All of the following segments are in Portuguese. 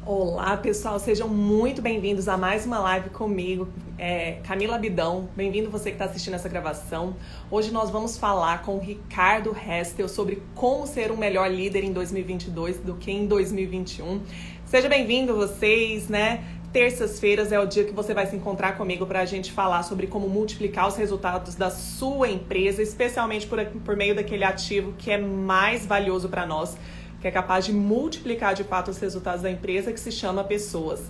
Olá, pessoal, sejam muito bem-vindos a mais uma live comigo, Camila Bidão. Bem-vindo você que está assistindo essa gravação. Hoje nós vamos falar com o Ricardo Restel sobre como ser um melhor líder em 2022 do que em 2021. Seja bem-vindo vocês, né? Terças-feiras é o dia que você vai se encontrar comigo para a gente falar sobre como multiplicar os resultados da sua empresa, especialmente por meio daquele ativo que é mais valioso para nós, que é capaz de multiplicar de fato os resultados da empresa, que se chama pessoas.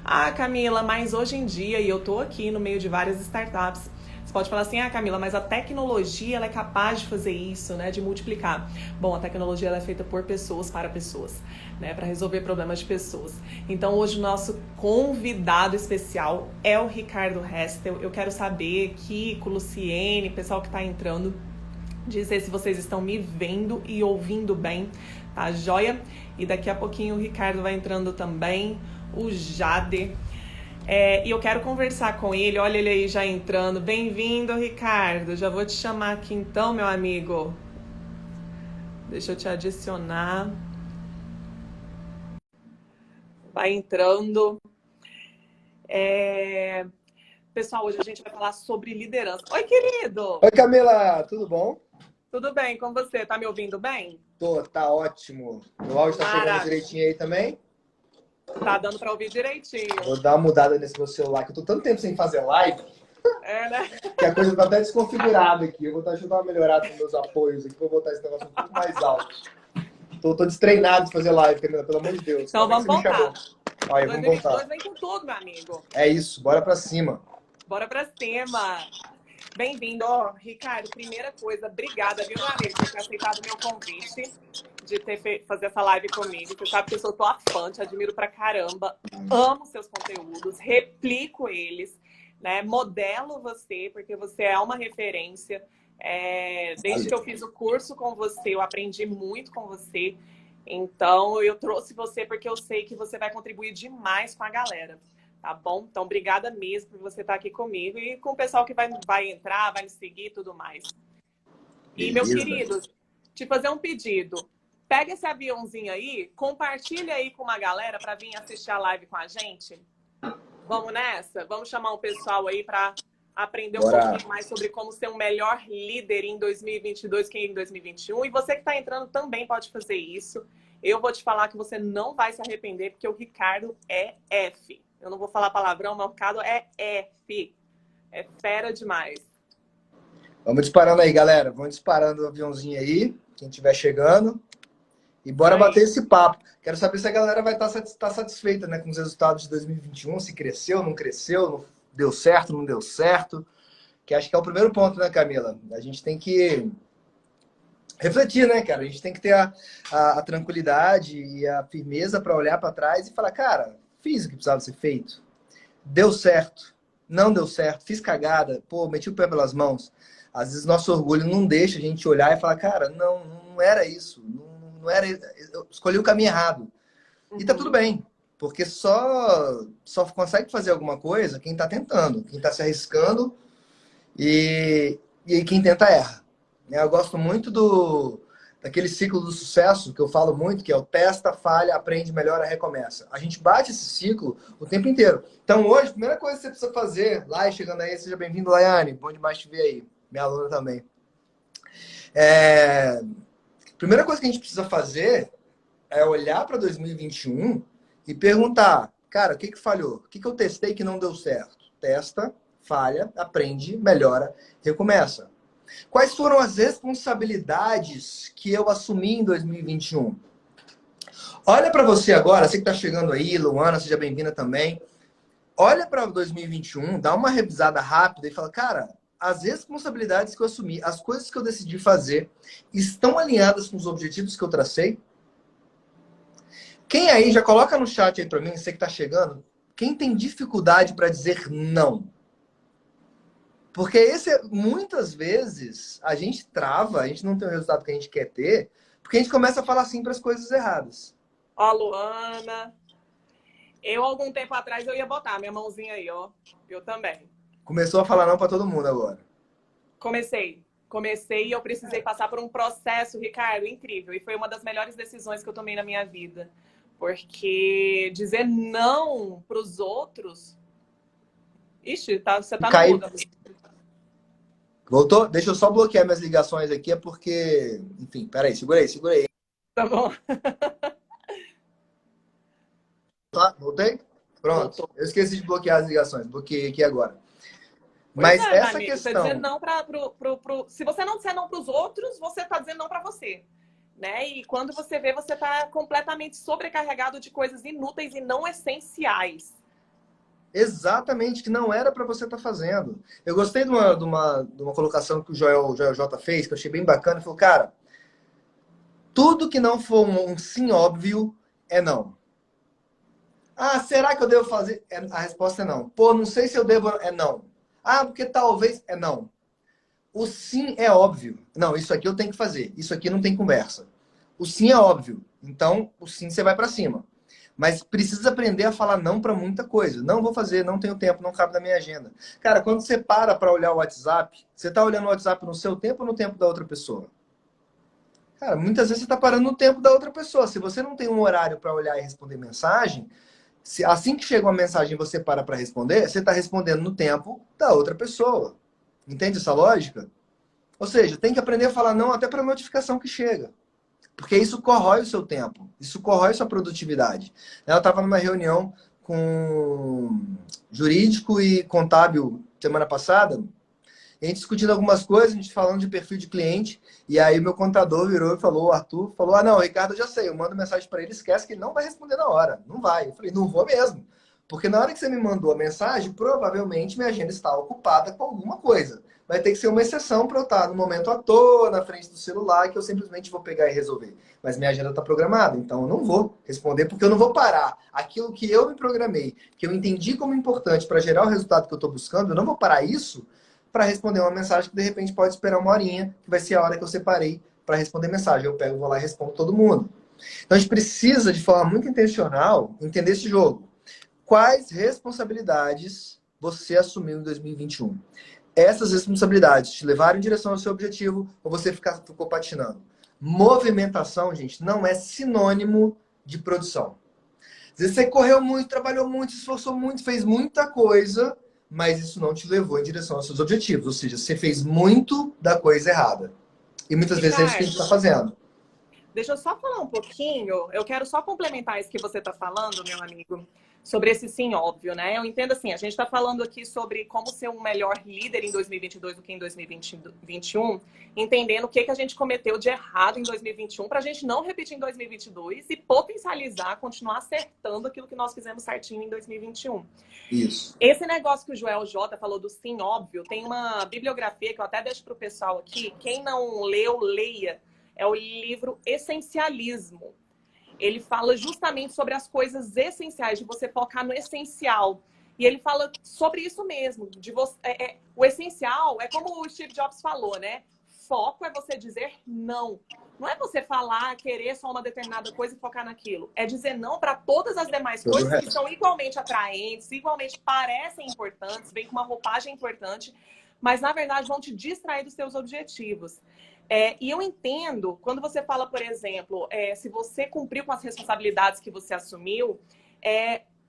Ah, Camila, mas hoje em dia, e eu tô aqui no meio de várias startups, você pode falar assim, ah, Camila, mas a tecnologia ela é capaz de fazer isso, né, de multiplicar. Bom, a tecnologia ela é feita por pessoas, para pessoas, né, para resolver problemas de pessoas. Então hoje o nosso convidado especial é o Ricardo Restel. Eu quero saber, Kiko, Luciene, pessoal que está entrando, dizer se vocês estão me vendo e ouvindo bem, tá joia? E daqui a pouquinho o Ricardo vai entrando também, o Jade. E eu quero conversar com ele, olha ele aí já entrando. Bem-vindo, Ricardo. Já vou te chamar aqui então, meu amigo. Deixa eu te adicionar. Vai entrando. Pessoal, hoje a gente vai falar sobre liderança. Oi, querido! Oi, Camila, tudo bom? Tudo bem com você? Tá me ouvindo bem? Tá ótimo. O áudio tá chegando direitinho aí também? Tá dando pra ouvir direitinho. Vou dar uma mudada nesse meu celular, que eu tô tanto tempo sem fazer live, Né? que a coisa tá até desconfigurada aqui. Eu vou ajudar a melhorar com meus apoios aqui, vou botar esse negócio um pouco mais alto. Tô destreinado de fazer live, Camila, pelo amor de Deus. Então vamos voltar. Olha, vamos voltar. 2022 vem com tudo, meu amigo. É isso, bora pra cima. Bora pra cima. Bem-vindo. Ricardo, primeira coisa, obrigada, viu, meu amigo, por ter aceitado o meu convite de fazer essa live comigo. Você sabe que eu sou tua fã, te admiro pra caramba, amo seus conteúdos, replico eles, né? Modelo você, porque você é uma referência. Desde que eu fiz o curso com você, eu aprendi muito com você. Então, eu trouxe você porque eu sei que você vai contribuir demais com a galera. Tá bom? Então, obrigada mesmo por você estar aqui comigo e com o pessoal que vai entrar, vai me seguir e tudo mais. E, meu querido, te fazer um pedido. Pega esse aviãozinho aí, compartilha aí com uma galera para vir assistir a live com a gente. Vamos nessa? Vamos chamar o pessoal aí para aprender um pouquinho mais sobre como ser um melhor líder em 2022 que em 2021. E você que está entrando também pode fazer isso. Eu vou te falar que você não vai se arrepender, porque o Ricardo é F. Eu não vou falar palavrão, mas o Ricardo é F. É fera demais. Vamos disparando aí, galera. Vamos disparando o aviãozinho aí, quem estiver chegando. E bora bater esse papo. Quero saber se a galera vai estar satisfeita, né, com os resultados de 2021, se cresceu, não deu certo, não deu certo. Que acho que é o primeiro ponto, né, Camila? A gente tem que refletir, né, cara? A gente tem que ter a tranquilidade e a firmeza para olhar para trás e falar, cara, fiz o que precisava ser feito. Deu certo. Não deu certo. Fiz cagada. Pô, meti o pé pelas mãos. Às vezes nosso orgulho não deixa a gente olhar e falar, cara, não era isso. Não era, eu escolhi o caminho errado. E tá tudo bem. Porque só consegue fazer alguma coisa quem tá tentando, quem tá se arriscando e quem tenta erra. Eu gosto muito daquele ciclo do sucesso que eu falo muito, que é o testa, falha, aprende, melhora, recomeça. A gente bate esse ciclo o tempo inteiro. Então hoje, a primeira coisa que você precisa fazer, Lai, chegando aí, seja bem-vindo, Laiane. Bom demais te ver aí. Minha aluna também. Primeira coisa que a gente precisa fazer é olhar para 2021 e perguntar, cara, o que falhou? O que eu testei que não deu certo? Testa, falha, aprende, melhora, recomeça. Quais foram as responsabilidades que eu assumi em 2021? Olha para você agora, você que está chegando aí, Luana, seja bem-vinda também. Olha para 2021, dá uma revisada rápida e fala, cara, as responsabilidades que eu assumi, as coisas que eu decidi fazer, estão alinhadas com os objetivos que eu tracei? Quem aí, já coloca no chat aí para mim, você que está chegando, quem tem dificuldade para dizer não? Porque muitas vezes a gente trava, a gente não tem o resultado que a gente quer ter, porque a gente começa a falar sim para as coisas erradas. Ó, Luana. Eu, algum tempo atrás, eu ia botar minha mãozinha aí, ó. Eu também. Começou a falar não para todo mundo agora. Comecei e eu precisei passar por um processo, Ricardo, incrível. E foi uma das melhores decisões que eu tomei na minha vida. Porque dizer não para os outros... Ixi, você tá no Cai. mudo. Voltou? Deixa eu só bloquear minhas ligações aqui, é porque... Enfim, peraí, segura aí. Tá bom. Tá? Voltei? Pronto. Voltou. Eu esqueci de bloquear as ligações. Bloqueei aqui agora. Pois Mas é, meu essa amigo. Você dizer questão... não para... Se você não disser não para os outros, você está dizendo não para você. Né? E quando você vê, você está completamente sobrecarregado de coisas inúteis e não essenciais. Exatamente, que não era para você estar fazendo. Eu gostei de uma colocação que o Joel J fez, que eu achei bem bacana. Ele falou, cara, tudo que não for um sim óbvio é não. Ah, será que eu devo fazer? A resposta é não. Pô, não sei se eu devo. É não. Ah, porque talvez. É não. O sim é óbvio. Não, isso aqui eu tenho que fazer. Isso aqui não tem conversa. O sim é óbvio. Então, o sim você vai para cima. Mas precisa aprender a falar não para muita coisa. Não vou fazer, não tenho tempo, não cabe na minha agenda. Cara, quando você para olhar o WhatsApp, você tá olhando o WhatsApp no seu tempo ou no tempo da outra pessoa? Cara, muitas vezes você tá parando no tempo da outra pessoa. Se você não tem um horário para olhar e responder mensagem, assim que chega uma mensagem e você para responder, você está respondendo no tempo da outra pessoa. Entende essa lógica? Ou seja, tem que aprender a falar não até para a notificação que chega. Porque isso corrói o seu tempo. Isso corrói sua produtividade. Ela estava numa reunião com jurídico e contábil semana passada, e a gente discutindo algumas coisas, a gente falando de perfil de cliente, e aí meu contador virou e falou, o Arthur, falou, ah não, Ricardo, eu já sei, eu mando mensagem para ele, esquece que ele não vai responder na hora. Não vai. Eu falei, não vou mesmo. Porque na hora que você me mandou a mensagem, provavelmente minha agenda está ocupada com alguma coisa. Vai ter que ser uma exceção para eu estar no momento à toa, na frente do celular, que eu simplesmente vou pegar e resolver. Mas minha agenda está programada, então eu não vou responder, porque eu não vou parar. Aquilo que eu me programei, que eu entendi como importante para gerar o resultado que eu estou buscando, eu não vou parar isso para responder uma mensagem que de repente pode esperar uma horinha, que vai ser a hora que eu separei para responder mensagem. Eu pego, vou lá e respondo todo mundo. Então a gente precisa, de forma muito intencional, entender esse jogo. Quais responsabilidades você assumiu em 2021? Essas responsabilidades te levaram em direção ao seu objetivo ou você ficou patinando? Movimentação, gente, não é sinônimo de produção. Às vezes você correu muito, trabalhou muito, esforçou muito, fez muita coisa, mas isso não te levou em direção aos seus objetivos. Ou seja, você fez muito da coisa errada. E muitas vezes é isso que a gente está fazendo. Deixa eu só falar um pouquinho. Eu quero só complementar isso que você está falando, meu amigo, sobre esse sim óbvio, né? Eu entendo assim, a gente está falando aqui sobre como ser um melhor líder em 2022 do que em 2021, entendendo o que a gente cometeu de errado em 2021 para a gente não repetir em 2022 e potencializar, continuar acertando aquilo que nós fizemos certinho em 2021. Isso. Esse negócio que o Joel J falou do sim óbvio, tem uma bibliografia que eu até deixo para o pessoal aqui. Quem não leu, leia. É o livro Essencialismo. Ele fala justamente sobre as coisas essenciais, de você focar no essencial. E ele fala sobre isso mesmo. De você, o essencial é como o Steve Jobs falou, né? Foco é você dizer não. Não é você falar, querer só uma determinada coisa e focar naquilo. É dizer não para todas as demais coisas que são igualmente atraentes, igualmente parecem importantes, vêm com uma roupagem importante, mas na verdade vão te distrair dos seus objetivos. E eu entendo, quando você fala, por exemplo, se você cumpriu com as responsabilidades que você assumiu,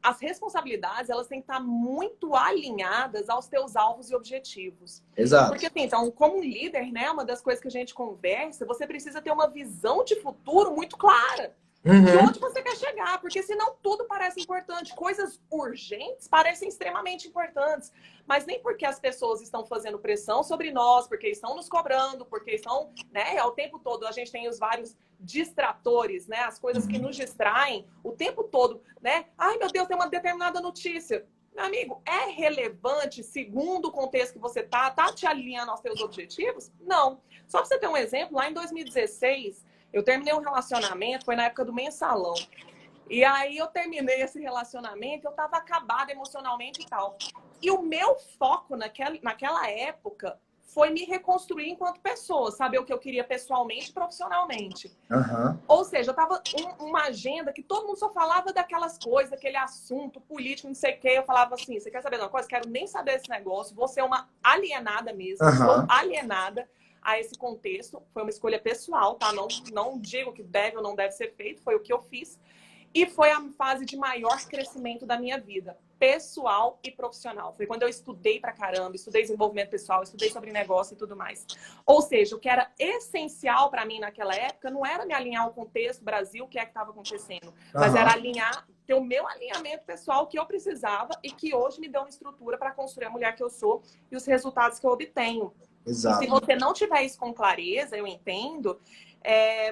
as responsabilidades elas têm que estar muito alinhadas aos teus alvos e objetivos. Exato. Porque, assim, então, como líder, né, uma das coisas que a gente conversa, você precisa ter uma visão de futuro muito clara. De onde você quer chegar, porque senão tudo parece importante. Coisas urgentes parecem extremamente importantes, mas nem porque as pessoas estão fazendo pressão sobre nós, porque estão nos cobrando, porque estão, né, ao tempo todo a gente tem os vários distratores, né, as coisas que nos distraem o tempo todo, né? Ai, meu Deus, tem uma determinada notícia. Meu amigo, é relevante segundo o contexto que você tá te alinhando aos seus objetivos? Não. Só para você ter um exemplo, lá em 2016, eu terminei um relacionamento, foi na época do mensalão. E aí eu terminei esse relacionamento, eu tava acabada emocionalmente e tal. E o meu foco naquela época foi me reconstruir enquanto pessoa, saber o que eu queria pessoalmente e profissionalmente. Ou seja, eu tava uma agenda que todo mundo só falava daquelas coisas, daquele assunto político, não sei o quê. Eu falava assim, você quer saber de uma coisa? Quero nem saber desse negócio, vou ser uma alienada mesmo, sou alienada a esse contexto. Foi uma escolha pessoal, tá? Não digo que deve ou não deve ser feito, foi o que eu fiz. E foi a fase de maior crescimento da minha vida, pessoal e profissional. Foi quando eu estudei pra caramba, estudei desenvolvimento pessoal, estudei sobre negócio e tudo mais. Ou seja, o que era essencial para mim naquela época não era me alinhar ao contexto Brasil, o que é que estava acontecendo, mas era alinhar, ter o meu alinhamento pessoal que eu precisava e que hoje me dá uma estrutura para construir a mulher que eu sou e os resultados que eu obtenho. Exato. E se você não tiver isso com clareza, eu entendo,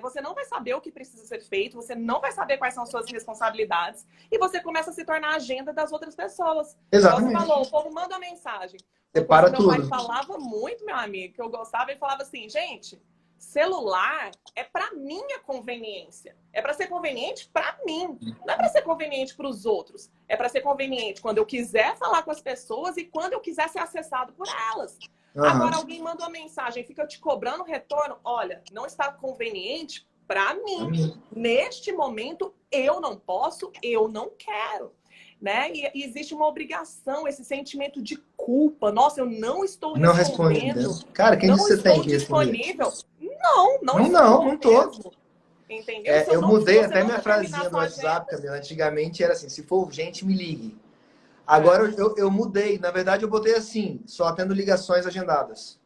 você não vai saber o que precisa ser feito, você não vai saber quais são as suas responsabilidades e você começa a se tornar a agenda das outras pessoas. Exatamente. Você falou, o povo manda uma mensagem. Separa meu tudo. pai falava muito, meu amigo, que eu gostava, ele falava assim, gente, celular é para minha conveniência. É para ser conveniente para mim. Não é para ser conveniente para os outros. É para ser conveniente quando eu quiser falar com as pessoas e quando eu quiser ser acessado por elas. Agora alguém manda uma mensagem, fica te cobrando retorno. Olha, não está conveniente para mim. Neste momento, eu não posso, eu não quero. Né? E existe uma obrigação, esse sentimento de culpa. Nossa, eu não estou respondendo. Cara, quem disse que você tem que disponível? Não tô. Entendeu? Eu mudei até minha frasezinha no WhatsApp, Camila. Antigamente era assim, se for urgente, me ligue. Agora eu mudei. Na verdade, eu botei assim, só atendo ligações agendadas.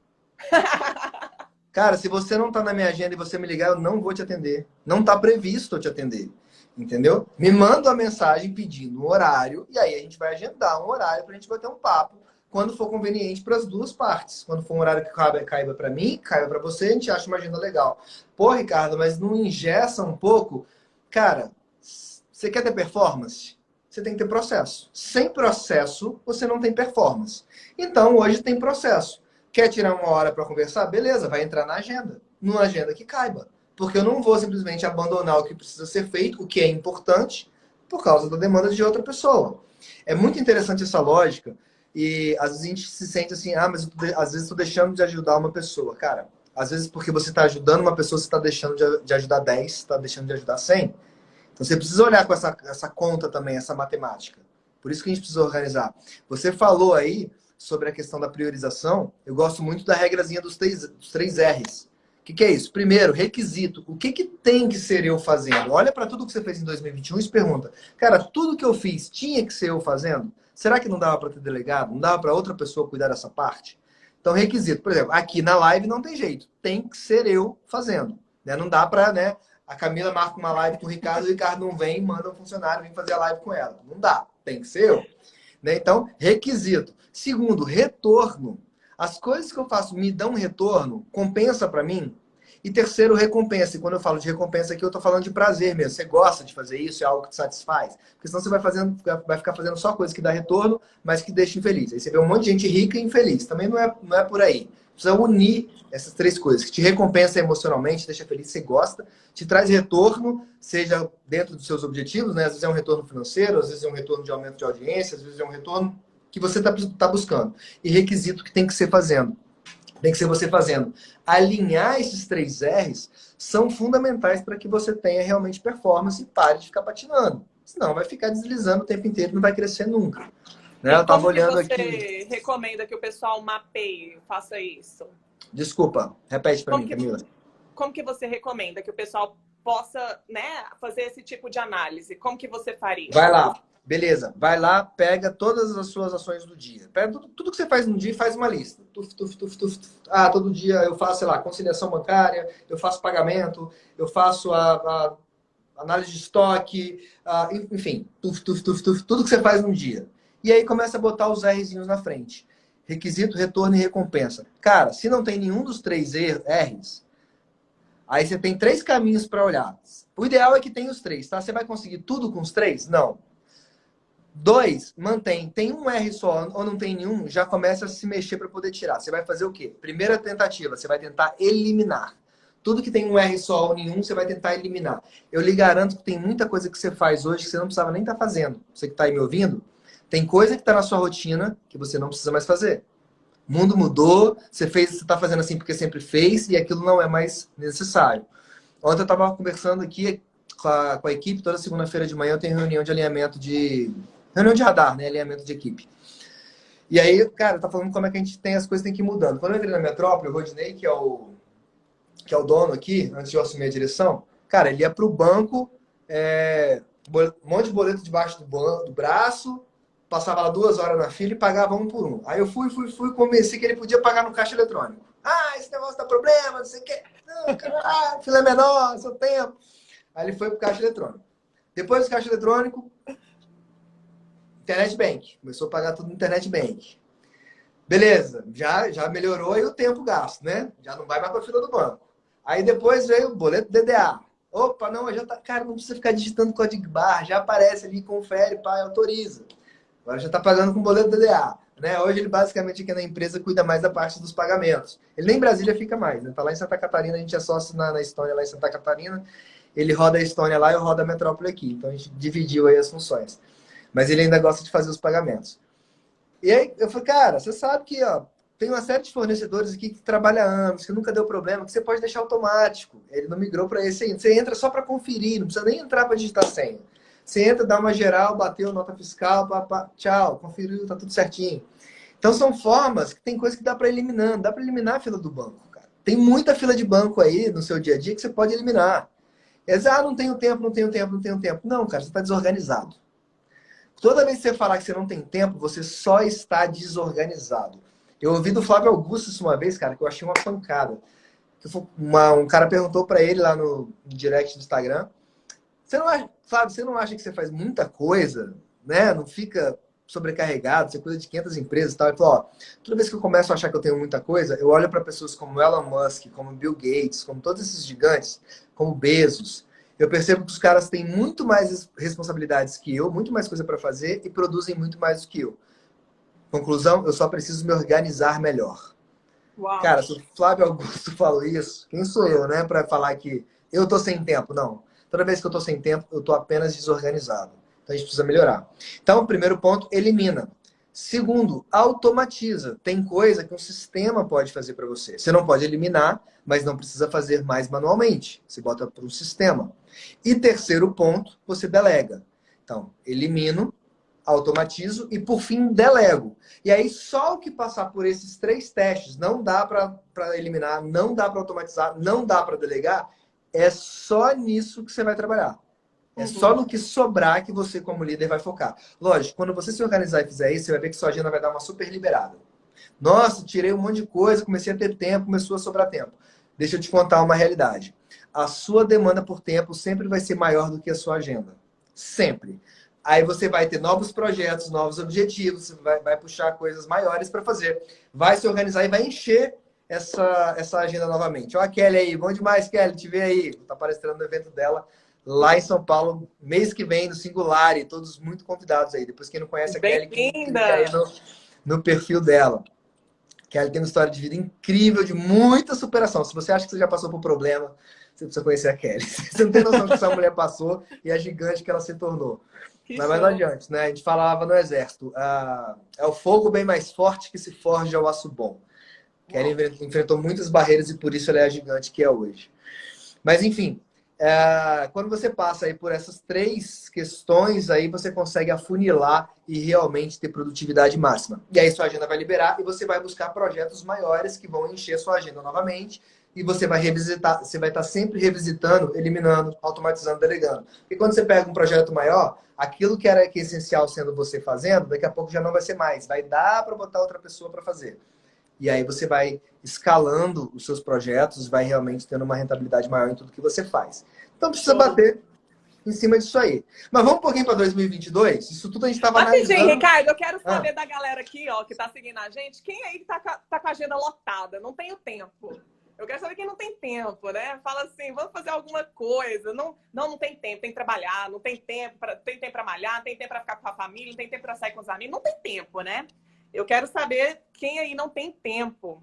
Cara, se você não tá na minha agenda e você me ligar, eu não vou te atender. Não tá previsto eu te atender. Entendeu? Me manda uma mensagem pedindo um horário e aí a gente vai agendar um horário pra gente bater um papo quando for conveniente para as duas partes. Quando for um horário que caiba para mim, caiba para você, a gente acha uma agenda legal. Pô, Ricardo, mas não engessa um pouco? Cara, você quer ter performance? Você tem que ter processo. Sem processo, você não tem performance. Então, hoje tem processo. Quer tirar uma hora para conversar? Beleza, vai entrar na agenda. Numa agenda que caiba. Porque eu não vou simplesmente abandonar o que precisa ser feito, o que é importante, por causa da demanda de outra pessoa. É muito interessante essa lógica. E às vezes a gente se sente assim, mas às vezes estou deixando de ajudar uma pessoa. Cara, às vezes porque você está ajudando uma pessoa, você está deixando de ajudar 10, você está deixando de ajudar 100. Então você precisa olhar com essa conta também, essa matemática. Por isso que a gente precisa organizar. Você falou aí sobre a questão da priorização. Eu gosto muito da regrazinha dos três R's. O que é isso? Primeiro, requisito. O que tem que ser eu fazendo? Olha para tudo que você fez em 2021 e se pergunta, cara, tudo que eu fiz tinha que ser eu fazendo? Será que não dava para ter delegado? Não dava para outra pessoa cuidar dessa parte? Então, requisito. Por exemplo, aqui na live não tem jeito. Tem que ser eu fazendo. Né? Não dá para, né? A Camila marca uma live com o Ricardo não vem e manda um funcionário vir fazer a live com ela. Não dá. Tem que ser eu. Né? Então, requisito. Segundo, retorno. As coisas que eu faço me dão retorno, compensa para mim. E terceiro, recompensa. E quando eu falo de recompensa aqui, eu estou falando de prazer mesmo. Você gosta de fazer isso? É algo que te satisfaz? Porque senão você vai ficar fazendo só coisa que dá retorno, mas que deixa infeliz. Aí você vê um monte de gente rica e infeliz. Também não é por aí. Precisa unir essas três coisas. Que te recompensa emocionalmente, deixa feliz, você gosta. Te traz retorno, seja dentro dos seus objetivos, né? Às vezes é um retorno financeiro, às vezes é um retorno de aumento de audiência, às vezes é um retorno que você está buscando. E requisito que tem que ser fazendo. Tem que ser você fazendo. Alinhar esses três R's são fundamentais para que você tenha realmente performance e pare de ficar patinando. Senão vai ficar deslizando o tempo inteiro e não vai crescer nunca. Né? Eu estava olhando aqui. Como você recomenda que o pessoal mapeie, faça isso? Desculpa, repete para mim, Camila. Como que você recomenda que o pessoal possa, né, fazer esse tipo de análise? Como que você faria? Vai lá. Beleza, vai lá, pega todas as suas ações do dia. Pega tudo que você faz no dia e faz uma lista. Todo dia eu faço, sei lá, conciliação bancária, eu faço pagamento, eu faço a análise de estoque, enfim, tudo que você faz no dia. E aí começa a botar os Rzinhos na frente. Requisito, retorno e recompensa. Cara, se não tem nenhum dos três R's, aí você tem três caminhos para olhar. O ideal é que tenha os três, tá? Você vai conseguir tudo com os três? Não. 2, mantém. Tem um R só ou não tem nenhum, já começa a se mexer para poder tirar. Você vai fazer o quê? Primeira tentativa, você vai tentar eliminar. Tudo que tem um R só ou nenhum, você vai tentar eliminar. Eu lhe garanto que tem muita coisa que você faz hoje que você não precisava nem estar fazendo. Você que está aí me ouvindo, tem coisa que está na sua rotina que você não precisa mais fazer. O mundo mudou, você está fazendo assim porque sempre fez e aquilo não é mais necessário. Ontem eu estava conversando aqui com a equipe, toda segunda-feira de manhã eu tenho reunião de alinhamento reunião de radar, né? Alinhamento de equipe. E aí, cara, tá falando como é que a gente tem as coisas que tem que ir mudando. Quando eu entrei na Metrópole, o Rodinei, que é o dono aqui, antes de eu assumir a direção, cara, ele ia pro banco Um monte de boleto debaixo do braço, passava lá 2 horas na fila e pagava um por um. Aí eu fui, convenci que ele podia pagar no caixa eletrônico. Ah, esse negócio dá problema, não sei o quê. Não, cara, fila é menor, seu tempo. Aí ele foi pro caixa eletrônico. Depois do caixa eletrônico, Internet Bank. Começou a pagar tudo no Internet Bank. Beleza, já melhorou aí o tempo gasto, né? Já não vai mais pra fila do banco. Aí depois veio o boleto DDA. Opa, não, já tá. Cara, não precisa ficar digitando código barra, já aparece ali, confere, pai, autoriza. Agora já tá pagando com boleto DDA. Né? Hoje ele basicamente aqui na empresa cuida mais da parte dos pagamentos. Ele nem em Brasília fica mais, né? Tá lá em Santa Catarina, a gente é sócio na Estônia lá em Santa Catarina. Ele roda a Estônia lá e eu rodo a metrópole aqui. Então a gente dividiu aí as funções. Mas ele ainda gosta de fazer os pagamentos. E aí eu falei, cara, você sabe que ó, tem uma série de fornecedores aqui que trabalha há anos, que nunca deu problema, que você pode deixar automático. Ele não migrou para esse ainda. Você entra só para conferir, não precisa nem entrar para digitar senha. Você entra, dá uma geral, bateu nota fiscal, tchau, conferiu, tá tudo certinho. Então são formas que tem coisa que dá para eliminar. Dá para eliminar a fila do banco, cara. Tem muita fila de banco aí no seu dia a dia que você pode eliminar. Não tenho tempo, não tenho tempo, não tenho tempo. Não, cara, você está desorganizado. Toda vez que você falar que você não tem tempo, você só está desorganizado. Eu ouvi do Flávio Augusto isso uma vez, cara, que eu achei uma pancada. Um cara perguntou para ele lá no direct do Instagram: você não acha, Flávio, você não acha que você faz muita coisa, né? Não fica sobrecarregado, você cuida de 500 empresas e tal. Ele falou: ó, toda vez que eu começo a achar que eu tenho muita coisa, eu olho para pessoas como Elon Musk, como Bill Gates, como todos esses gigantes, como Bezos. Eu percebo que os caras têm muito mais responsabilidades que eu, muito mais coisa para fazer e produzem muito mais do que eu. Conclusão, eu só preciso me organizar melhor. Uau. Cara, se o Flávio Augusto falou isso, quem sou eu, né, para falar que eu tô sem tempo? Não. Toda vez que eu tô sem tempo, eu tô apenas desorganizado. Então a gente precisa melhorar. Então, primeiro ponto, elimina. Segundo, automatiza. Tem coisa que um sistema pode fazer para você. Você não pode eliminar, mas não precisa fazer mais manualmente. Você bota para um sistema. E terceiro ponto, você delega. Então, elimino, automatizo e, por fim, delego. E aí, só o que passar por esses 3 testes, não dá para eliminar, não dá para automatizar, não dá para delegar, é só nisso que você vai trabalhar. É só no que sobrar que você, como líder, vai focar. Lógico, quando você se organizar e fizer isso, você vai ver que sua agenda vai dar uma super liberada. Nossa, tirei um monte de coisa, comecei a ter tempo, começou a sobrar tempo. Deixa eu te contar uma realidade. A sua demanda por tempo sempre vai ser maior do que a sua agenda. Sempre. Aí você vai ter novos projetos, novos objetivos, você vai puxar coisas maiores para fazer. Vai se organizar e vai encher essa agenda novamente. Ó, a Kelly aí, bom demais, Kelly, te ver aí. Tá palestrando no evento dela lá em São Paulo, mês que vem, no Singular, e todos muito convidados aí. Depois, quem não conhece a Kelly, clica aí no perfil dela. Kelly tem uma história de vida incrível, de muita superação. Se você acha que você já passou por problema, você precisa conhecer a Kelly. Você não tem noção do que essa mulher passou e a gigante que ela se tornou. Mas não adianta, né? A gente falava no exército, é o fogo bem mais forte que se forja ao aço bom. Kelly enfrentou muitas barreiras e por isso ela é a gigante que é hoje. Mas, enfim, quando você passa aí por essas 3 questões, aí você consegue afunilar e realmente ter produtividade máxima. E aí sua agenda vai liberar e você vai buscar projetos maiores que vão encher sua agenda novamente e você vai revisitar, você vai estar sempre revisitando, eliminando, automatizando, delegando. E quando você pega um projeto maior, aquilo que era essencial sendo você fazendo, daqui a pouco já não vai ser mais. Vai dar para botar outra pessoa para fazer. E aí você vai escalando os seus projetos, vai realmente tendo uma rentabilidade maior em tudo que você faz. Então precisa bater em cima disso aí. Mas vamos um pouquinho para 2022? Isso tudo a gente estava analisando. Ricardo, eu quero saber da galera aqui, ó, que está seguindo a gente, quem aí que tá com a agenda lotada? Não tenho tempo. Eu quero saber quem não tem tempo, né? Fala assim, vamos fazer alguma coisa. Não tem tempo, tem que trabalhar, não tem tempo para malhar, não tem tempo para ficar com a família, não tem tempo para sair com os amigos, não tem tempo, né? Eu quero saber quem aí não tem tempo.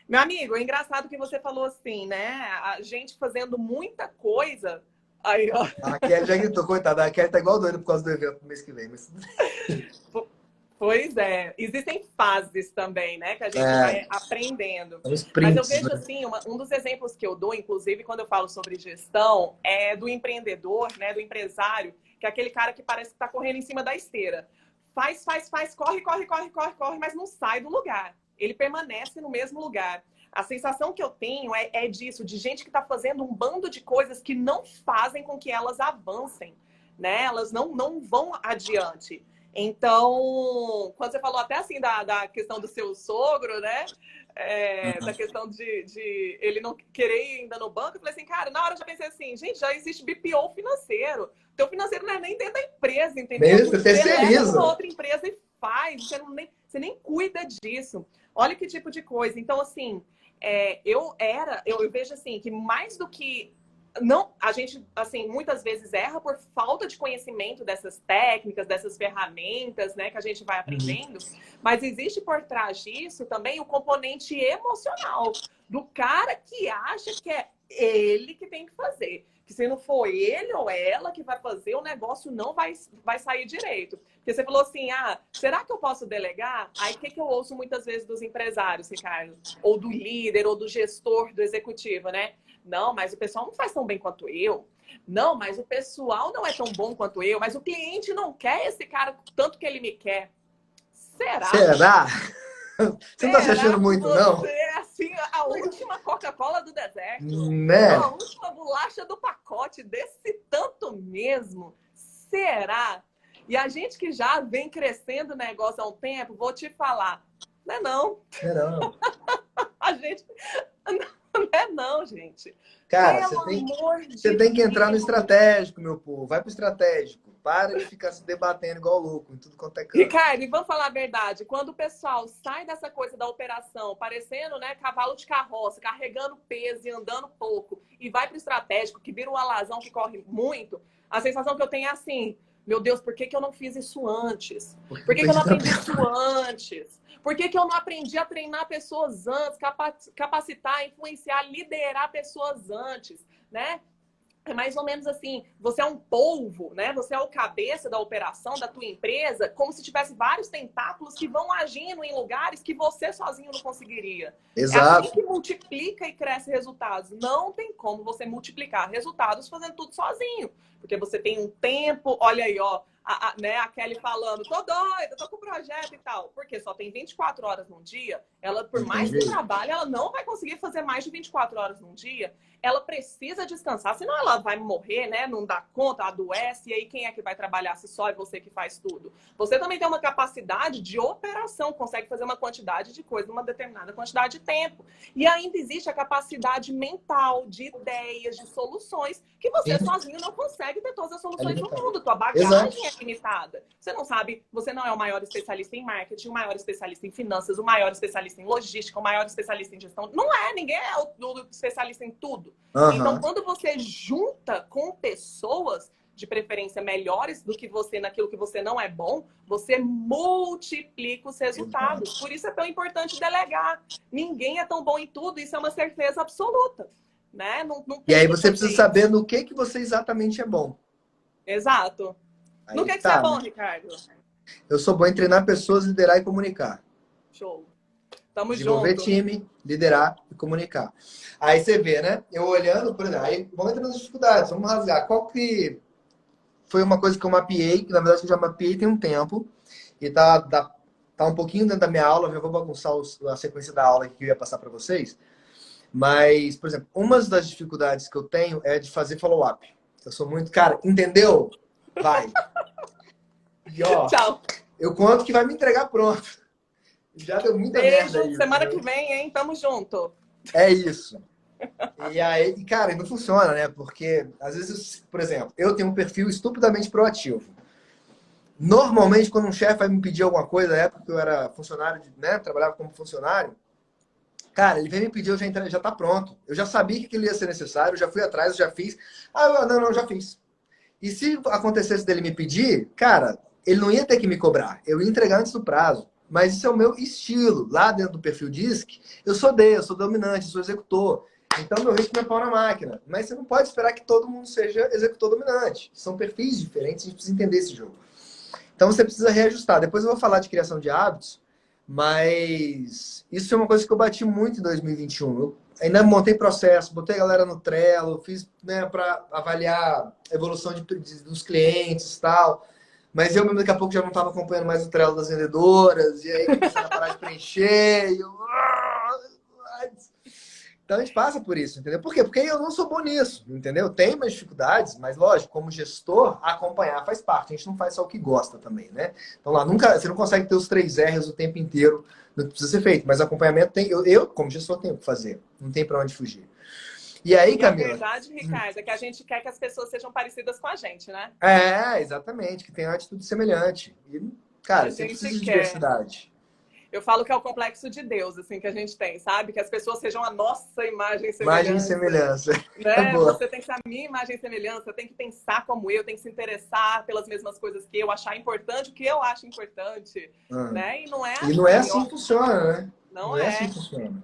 Meu amigo, é engraçado que você falou assim, né? A gente fazendo muita coisa. Aí, ó. A Kelly já gritou, coitada. A Kelly tá igual doida por causa do evento do mês que vem. Mas... Pois é. Existem fases também, né? Que a gente vai aprendendo. Mas eu vejo assim, um dos exemplos que eu dou, inclusive, quando eu falo sobre gestão, é do empreendedor, né? Do empresário, que é aquele cara que parece que tá correndo em cima da esteira. Faz, corre, mas não sai do lugar. Ele permanece no mesmo lugar. A sensação que eu tenho é disso, de gente que está fazendo um bando de coisas que não fazem com que elas avancem. né? Elas não vão adiante. Então, quando você falou até assim da questão do seu sogro, né? Da questão de ele não querer ir ainda no banco, eu falei assim, cara, na hora eu já pensei assim, gente, já existe BPO financeiro. Teu financeiro não é nem dentro da empresa, entendeu? Mesmo, Você leva terceiriza. para outra empresa e faz, você nem cuida disso. Olha que tipo de coisa. Então, assim, eu vejo assim, que mais do que não, a gente, assim, muitas vezes erra por falta de conhecimento dessas técnicas, dessas ferramentas, né, que a gente vai aprendendo, mas existe por trás disso também o componente emocional do cara que acha que é ele que tem que fazer. Que se não for ele ou ela que vai fazer, o negócio não vai sair direito. Porque você falou assim, será que eu posso delegar? Aí o que eu ouço muitas vezes dos empresários, Ricardo? Ou do líder, ou do gestor, do executivo, né? Não, mas o pessoal não faz tão bem quanto eu. Não, mas o pessoal não é tão bom quanto eu. Mas o cliente não quer esse cara tanto que ele me quer. Será? Será? Você não tá se achando Será que muito, você não? é assim, a última Coca-Cola do deserto? Né? A última bolacha do pacote, desse tanto mesmo? Será? E a gente que já vem crescendo o negócio há um tempo, vou te falar, não é não. Não. A gente... Não é não, gente. Cara, Pelo amor você de tem que entrar no Deus. estratégico, meu povo. Vai pro estratégico. Para de ficar se debatendo igual louco em tudo quanto é canto. Ricardo, e vamos falar a verdade. Quando o pessoal sai dessa coisa da operação, parecendo, né, cavalo de carroça, carregando peso e andando pouco, e vai pro estratégico, que vira um alazão que corre muito, a sensação que eu tenho é assim, meu Deus, por que eu não fiz isso antes? Por que eu não aprendi isso antes? Por que eu não aprendi a treinar pessoas antes, capacitar, influenciar, liderar pessoas antes, né? É mais ou menos assim, você é um polvo, né? Você é o cabeça da operação da tua empresa, como se tivesse vários tentáculos que vão agindo em lugares que você sozinho não conseguiria. É assim Exato. que multiplica e cresce resultados. Não tem como você multiplicar resultados fazendo tudo sozinho. Porque você tem um tempo, olha aí, ó, né, a Kelly falando, tô doida, tô com projeto e tal. Porque só tem 24 horas num dia, ela, por mais que trabalhe, ela não vai conseguir fazer mais de 24 horas num dia. Ela precisa descansar, senão ela vai morrer, né? Não dá conta, adoece, e aí quem é que vai trabalhar se só é você que faz tudo? Você também tem uma capacidade de operação, consegue fazer uma quantidade de coisa numa determinada quantidade de tempo. E ainda existe a capacidade mental, de ideias, de soluções, que você sozinho não consegue ter todas as soluções do mundo. Tua bagagem é limitada. Você não sabe, você não é o maior especialista em marketing, o maior especialista em finanças, o maior especialista em logística, o maior especialista em gestão. Não é, ninguém é o especialista em tudo. Então, quando você junta com pessoas, de preferência melhores do que você naquilo que você não é bom, você multiplica os resultados. Por isso é tão importante delegar. Ninguém é tão bom em tudo, isso é uma certeza absoluta. Né? Não E aí você precisa saber no que você exatamente é bom. Exato. Aí No que você é bom, Ricardo? Eu sou bom em treinar pessoas, liderar e comunicar. Show. Tamo Desenvolver junto. time, liderar e comunicar. Aí você vê, né? Eu olhando, por exemplo, aí vamos entrar nas dificuldades, vamos rasgar. Qual que foi uma coisa que eu mapeei, que na verdade eu já mapeei tem um tempo, e tá um pouquinho dentro da minha aula, já vou bagunçar a sequência da aula que eu ia passar para vocês. Mas, por exemplo, uma das dificuldades que eu tenho é de fazer follow-up. Eu sou muito, cara, entendeu? Vai. E ó, tchau. Eu conto que vai me entregar pronto. Já deu muita merda aí. Semana que vem, hein? Tamo junto. É isso. E aí, cara, não funciona, né? Porque, às vezes, por exemplo, eu tenho um perfil estupidamente proativo. Normalmente, quando um chefe vai me pedir alguma coisa, na época que eu era funcionário, né? Trabalhava como funcionário, cara, ele vem me pedir, já tá pronto. Eu já sabia que aquilo ia ser necessário, eu já fui atrás, eu já fiz. Não, já fiz. E se acontecesse dele me pedir, cara, ele não ia ter que me cobrar. Eu ia entregar antes do prazo. Mas isso é o meu estilo. Lá dentro do perfil DISC, eu sou dominante, eu sou executor. Então, meu ritmo é pau na máquina. Mas você não pode esperar que todo mundo seja executor dominante. São perfis diferentes, a gente precisa entender esse jogo. Então, você precisa reajustar. Depois eu vou falar de criação de hábitos, mas isso é uma coisa que eu bati muito em 2021. Eu ainda montei processo, botei a galera no Trello, fiz, né, para avaliar a evolução dos clientes e tal. Mas eu mesmo daqui a pouco já não estava acompanhando mais o Trello das vendedoras, e aí começaram a parar de preencher, e eu... Então a gente passa por isso, entendeu? Por quê? Porque eu não sou bom nisso, entendeu? Tem mais dificuldades, mas lógico, como gestor, acompanhar faz parte. A gente não faz só o que gosta também, né? Então lá nunca, você não consegue ter os 3 R's o tempo inteiro no que precisa ser feito, mas acompanhamento tem, eu como gestor tenho que fazer, não tem para onde fugir. E aí, E a Camila? verdade, Ricardo, é que a gente quer que as pessoas sejam parecidas com a gente, né? Exatamente, que tem uma atitude semelhante. E, cara, A você gente precisa de quer. diversidade. Eu falo que é o complexo de Deus, assim, que a gente tem, sabe? Que as pessoas sejam a nossa imagem e Imagem e semelhança, semelhança. É né? boa. Você tem que ser a minha imagem e semelhança, tem que pensar como eu, tem que se interessar pelas mesmas coisas que eu, achar importante o que eu acho importante, Ah. né? E não é E não é assim, assim ó, que funciona, né? não Não é assim é. que funciona.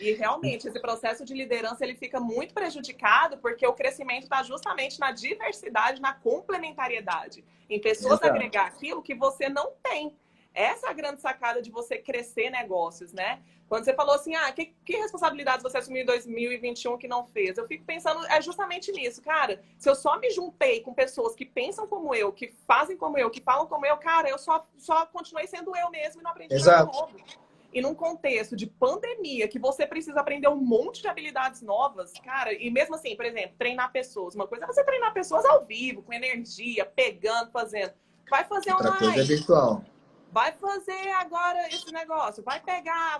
E realmente, esse processo de liderança ele fica muito prejudicado porque o crescimento está justamente na diversidade, na complementariedade, em pessoas Exato. agregar aquilo que você não tem. Essa é a grande sacada de você crescer negócios, né? Quando você falou assim, que responsabilidades você assumiu em 2021 que não fez? Eu fico pensando, é justamente nisso, cara. Se eu só me juntei com pessoas que pensam como eu, que fazem como eu, que falam como eu, cara, eu só continuei sendo eu mesmo e não aprendi nada Exato. novo. E num contexto de pandemia, que você precisa aprender um monte de habilidades novas, cara, e mesmo assim, por exemplo, treinar pessoas. Uma coisa é você treinar pessoas ao vivo, com energia, pegando, fazendo. Vai fazer Outra coisa é online. virtual. Vai fazer agora esse negócio. Vai pegar,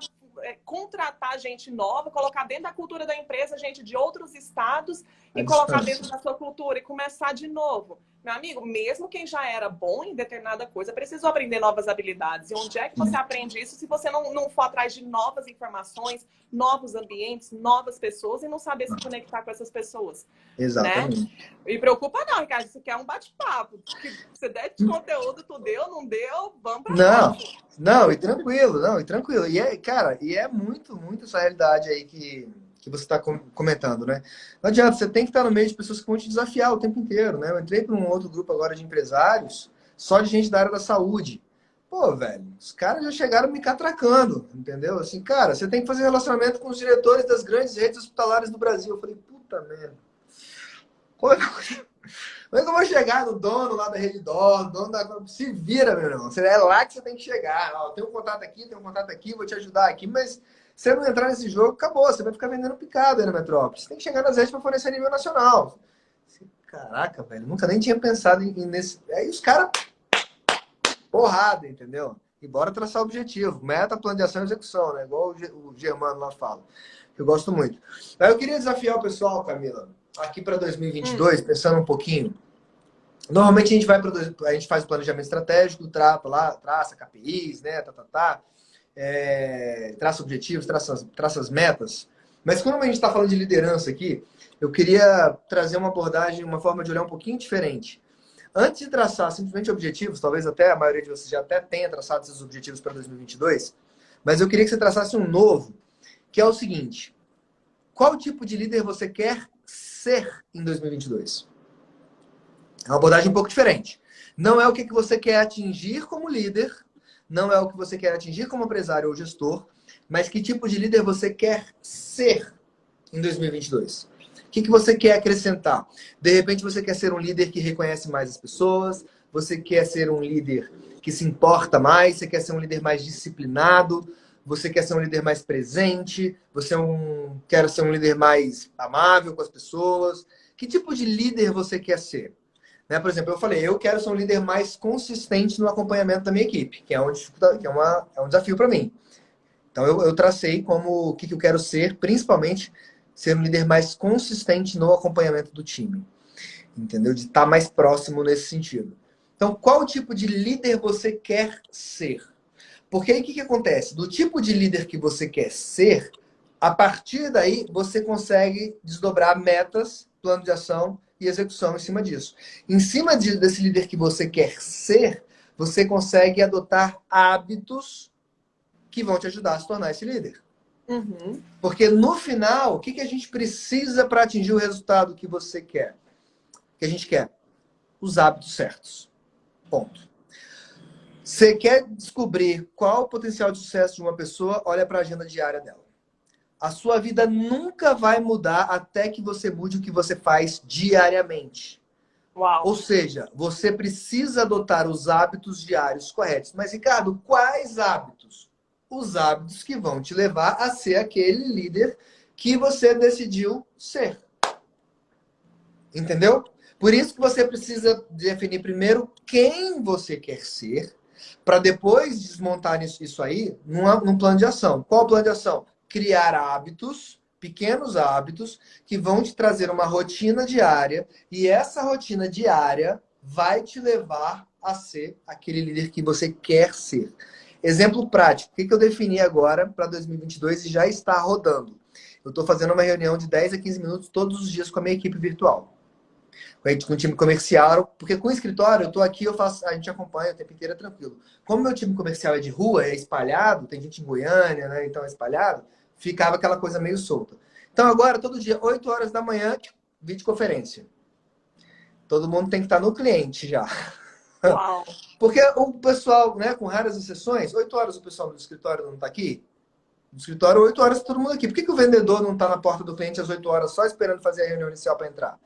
contratar gente nova, colocar dentro da cultura da empresa gente de outros estados À e colocar dentro distância. da sua cultura e começar de novo. Meu amigo, mesmo quem já era bom em determinada coisa, precisou aprender novas habilidades. E onde é que você aprende isso se você não for atrás de novas informações, novos ambientes, novas pessoas e não saber se conectar com essas pessoas, né? Exatamente. Me preocupa não, Ricardo. Isso aqui é um bate-papo. Que você der de conteúdo, tu deu, não deu, vamos pra Não, próxima. não, e tranquilo, não, e tranquilo. E é, cara, e é muito, muito essa realidade aí que você está comentando, né? Não adianta, você tem que estar no meio de pessoas que vão te desafiar o tempo inteiro, né? Eu entrei para um outro grupo agora de empresários, só de gente da área da saúde. Pô, velho, os caras já chegaram me catracando, entendeu? Assim, cara, você tem que fazer relacionamento com os diretores das grandes redes hospitalares do Brasil. Eu falei, puta merda. Como é que eu vou chegar no dono lá da Redditor, dono da... Se vira, meu irmão. É lá que você tem que chegar. Ó, tem um contato aqui, tem um contato aqui, vou te ajudar aqui, mas se você não entrar nesse jogo, acabou. Você vai ficar vendendo picado aí na metrópole. Você tem que chegar nas redes para fornecer a nível nacional. Caraca, velho, nunca nem tinha pensado nesse... Aí os caras... Porrada, entendeu? E bora traçar o objetivo. Meta, plano de ação e execução, né? Igual o Germano lá fala. Eu gosto muito. Aí eu queria desafiar o pessoal, Camila, aqui para 2022, pensando um pouquinho. Normalmente a gente faz o planejamento estratégico, traça KPIs, né? Traça objetivos, traça as metas. Mas quando a gente está falando de liderança aqui, eu queria trazer uma abordagem, uma forma de olhar um pouquinho diferente. Antes de traçar simplesmente objetivos, talvez até a maioria de vocês já até tenha traçado esses objetivos para 2022, mas eu queria que você traçasse um novo, que é o seguinte: qual tipo de líder você quer ser em 2022? É uma abordagem um pouco diferente. Não é o que você quer atingir como líder, não é o que você quer atingir como empresário ou gestor, mas que tipo de líder você quer ser em 2022. O que você quer acrescentar? De repente você quer ser um líder que reconhece mais as pessoas, você quer ser um líder que se importa mais, você quer ser um líder mais disciplinado, você quer ser um líder mais presente, quer ser um líder mais amável com as pessoas. Que tipo de líder você quer ser? Né? Por exemplo, eu falei, eu quero ser um líder mais consistente no acompanhamento da minha equipe, que é um desafio para mim. Então, eu tracei como o que eu quero ser, principalmente ser um líder mais consistente no acompanhamento do time. Entendeu? De estar mais próximo nesse sentido. Então, qual tipo de líder você quer ser? Porque aí o que acontece? Do tipo de líder que você quer ser, a partir daí você consegue desdobrar metas, plano de ação e execução em cima disso. Em cima desse líder que você quer ser, você consegue adotar hábitos que vão te ajudar a se tornar esse líder. Uhum. Porque no final, o que a gente precisa para atingir o resultado que você quer? Que a gente quer? Os hábitos certos. Ponto. Você quer descobrir qual o potencial de sucesso de uma pessoa? Olha para a agenda diária dela. A sua vida nunca vai mudar até que você mude o que você faz diariamente. Uau. Ou seja, você precisa adotar os hábitos diários corretos. Mas, Ricardo, quais hábitos? Os hábitos que vão te levar a ser aquele líder que você decidiu ser. Entendeu? Por isso que você precisa definir primeiro quem você quer ser, para depois desmontar isso aí num plano de ação. Qual o plano de ação? Criar hábitos, pequenos hábitos, que vão te trazer uma rotina diária, e essa rotina diária vai te levar a ser aquele líder que você quer ser. Exemplo prático, o que eu defini agora para 2022 e já está rodando? Eu estou fazendo uma reunião de 10 a 15 minutos todos os dias com a minha equipe virtual. Com o time comercial, porque com o escritório eu estou aqui, a gente acompanha o tempo inteiro, é tranquilo. Como meu time comercial é de rua, é espalhado, tem gente em Goiânia, né, então é espalhado, ficava aquela coisa meio solta. Então agora, todo dia, 8 horas da manhã, videoconferência. Todo mundo tem que estar no cliente já. Uau! Porque o pessoal, né, com raras exceções, 8 horas o pessoal do escritório não está aqui? No escritório, 8 horas todo mundo aqui. Por que o vendedor não está na porta do cliente às 8 horas só esperando fazer a reunião inicial para entrar?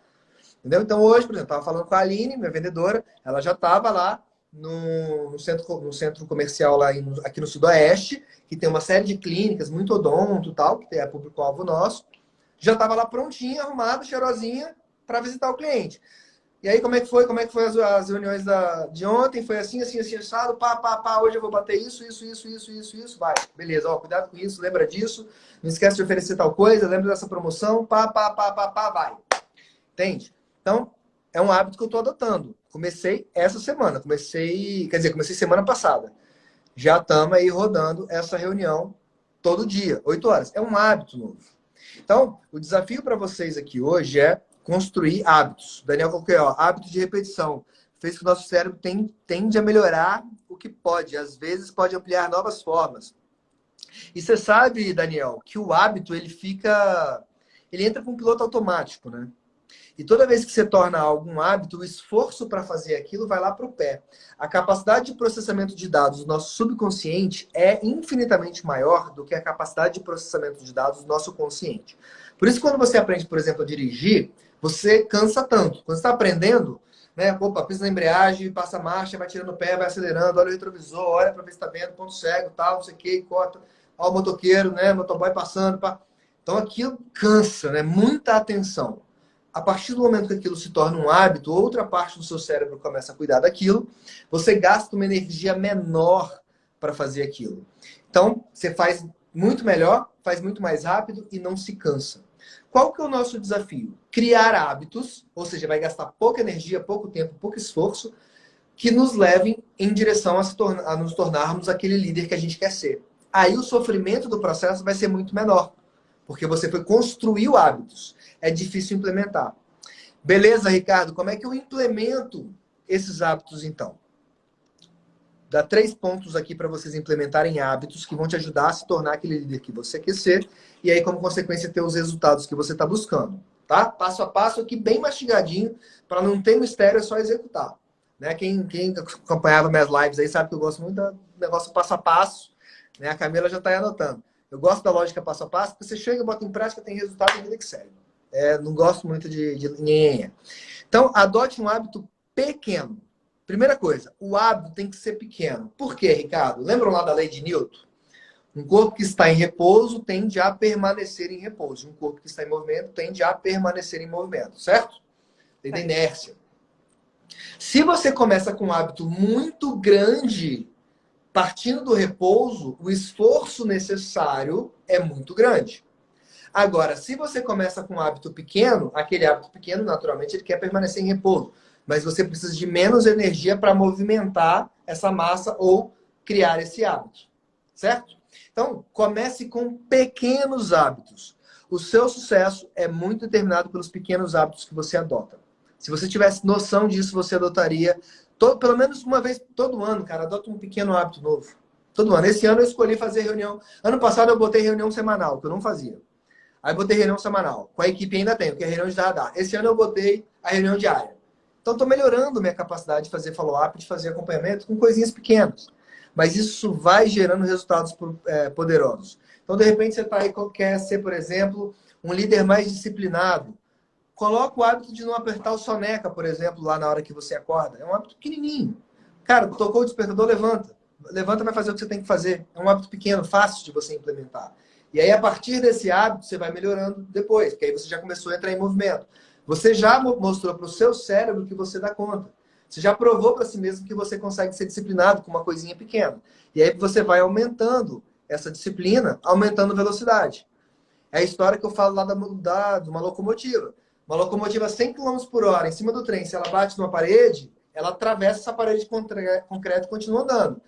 Entendeu? Então hoje, por exemplo, eu estava falando com a Aline, minha vendedora, ela já estava lá no centro comercial lá aqui no Sudoeste, que tem uma série de clínicas, muito odonto e tal, que é público-alvo nosso. Já estava lá prontinha, arrumada, cheirosinha, para visitar o cliente. E aí, como é que foi? Como é que foi as reuniões de ontem? Foi assim, assado, pá, hoje eu vou bater isso, vai. Beleza, ó, cuidado com isso, lembra disso, não esquece de oferecer tal coisa, lembra dessa promoção, pá, vai. Entende? Então, é um hábito que eu estou adotando. Comecei essa semana, comecei semana passada. Já estamos aí rodando essa reunião todo dia, 8 horas. É um hábito novo. Então, o desafio para vocês aqui hoje é construir hábitos. Daniel colocou, hábito de repetição. Fez que o nosso cérebro tende a melhorar o que pode. Às vezes pode ampliar novas formas. E você sabe, Daniel, que o hábito, ele entra com um piloto automático, né? E toda vez que você torna algo um hábito, o esforço para fazer aquilo vai lá para o pé. A capacidade de processamento de dados do nosso subconsciente é infinitamente maior do que a capacidade de processamento de dados do nosso consciente. Por isso, quando você aprende, por exemplo, a dirigir, você cansa tanto. Quando você está aprendendo, né? Opa, pisa na embreagem, passa a marcha, vai tirando o pé, vai acelerando, olha o retrovisor, olha para ver se está vendo, ponto cego, tal, não sei o que, corta. Olha o motoqueiro, né? Motoboy passando. Pá. Então, aquilo cansa, né? Muita atenção. A partir do momento que aquilo se torna um hábito, outra parte do seu cérebro começa a cuidar daquilo, você gasta uma energia menor para fazer aquilo. Então, você faz muito melhor, faz muito mais rápido e não se cansa. Qual que é o nosso desafio? Criar hábitos, ou seja, vai gastar pouca energia, pouco tempo, pouco esforço, que nos levem em direção a nos tornarmos aquele líder que a gente quer ser. Aí o sofrimento do processo vai ser muito menor, porque você foi construir hábitos. É difícil implementar. Beleza, Ricardo? Como é que eu implemento esses hábitos, então? Dá 3 pontos aqui para vocês implementarem hábitos que vão te ajudar a se tornar aquele líder que você quer ser e aí, como consequência, ter os resultados que você está buscando. Tá? Passo a passo aqui, bem mastigadinho, para não ter mistério, é só executar. Né? Quem acompanhava minhas lives aí sabe que eu gosto muito do negócio passo a passo. Né? A Camila já está aí anotando. Eu gosto da lógica passo a passo, porque você chega, bota em prática, tem resultado e vida que segue. Não gosto muito de nhenhenha. Então, adote um hábito pequeno. Primeira coisa, o hábito tem que ser pequeno. Por quê, Ricardo? Lembram lá da lei de Newton? Um corpo que está em repouso tende a permanecer em repouso. Um corpo que está em movimento tende a permanecer em movimento, certo? Lei da inércia. Se você começa com um hábito muito grande, partindo do repouso, o esforço necessário é muito grande. Agora, se você começa com um hábito pequeno, aquele hábito pequeno, naturalmente, ele quer permanecer em repouso. Mas você precisa de menos energia para movimentar essa massa ou criar esse hábito. Certo? Então, comece com pequenos hábitos. O seu sucesso é muito determinado pelos pequenos hábitos que você adota. Se você tivesse noção disso, você adotaria, pelo menos uma vez todo ano, cara, adota um pequeno hábito novo. Todo ano. Esse ano eu escolhi fazer reunião. Ano passado eu botei reunião semanal, que eu não fazia. Aí eu botei reunião semanal. Com a equipe ainda tenho, que é reunião de radar. Esse ano eu botei a reunião diária. Então, estou melhorando minha capacidade de fazer follow-up, de fazer acompanhamento com coisinhas pequenas. Mas isso vai gerando resultados poderosos. Então, de repente, você está aí, quer ser, por exemplo, um líder mais disciplinado. Coloca o hábito de não apertar o soneca, por exemplo, lá na hora que você acorda. É um hábito pequenininho. Cara, tocou o despertador, levanta. Levanta, vai fazer o que você tem que fazer. É um hábito pequeno, fácil de você implementar. E aí, a partir desse hábito, você vai melhorando depois, porque aí você já começou a entrar em movimento. Você já mostrou para o seu cérebro que você dá conta. Você já provou para si mesmo que você consegue ser disciplinado com uma coisinha pequena. E aí você vai aumentando essa disciplina, aumentando a velocidade. É a história que eu falo lá de uma locomotiva. Uma locomotiva a 100 km por hora em cima do trem, se ela bate numa parede, ela atravessa essa parede de concreto e continua andando.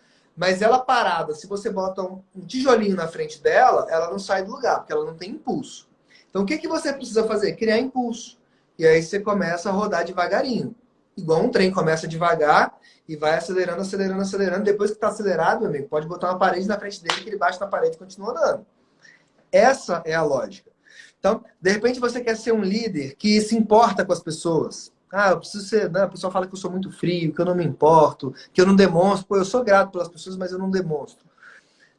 Mas ela parada, se você bota um tijolinho na frente dela, ela não sai do lugar, porque ela não tem impulso. Então, o que, que você precisa fazer? Criar impulso. E aí você começa a rodar devagarinho. Igual um trem começa devagar e vai acelerando, acelerando, acelerando. Depois que está acelerado, meu amigo, pode botar uma parede na frente dele que ele bate na parede e continua andando. Essa é a lógica. Então, de repente você quer ser um líder que se importa com as pessoas. Ah, eu preciso ser... Né? A pessoa fala que eu sou muito frio, que eu não me importo, que eu não demonstro. Pô, eu sou grato pelas pessoas, mas eu não demonstro.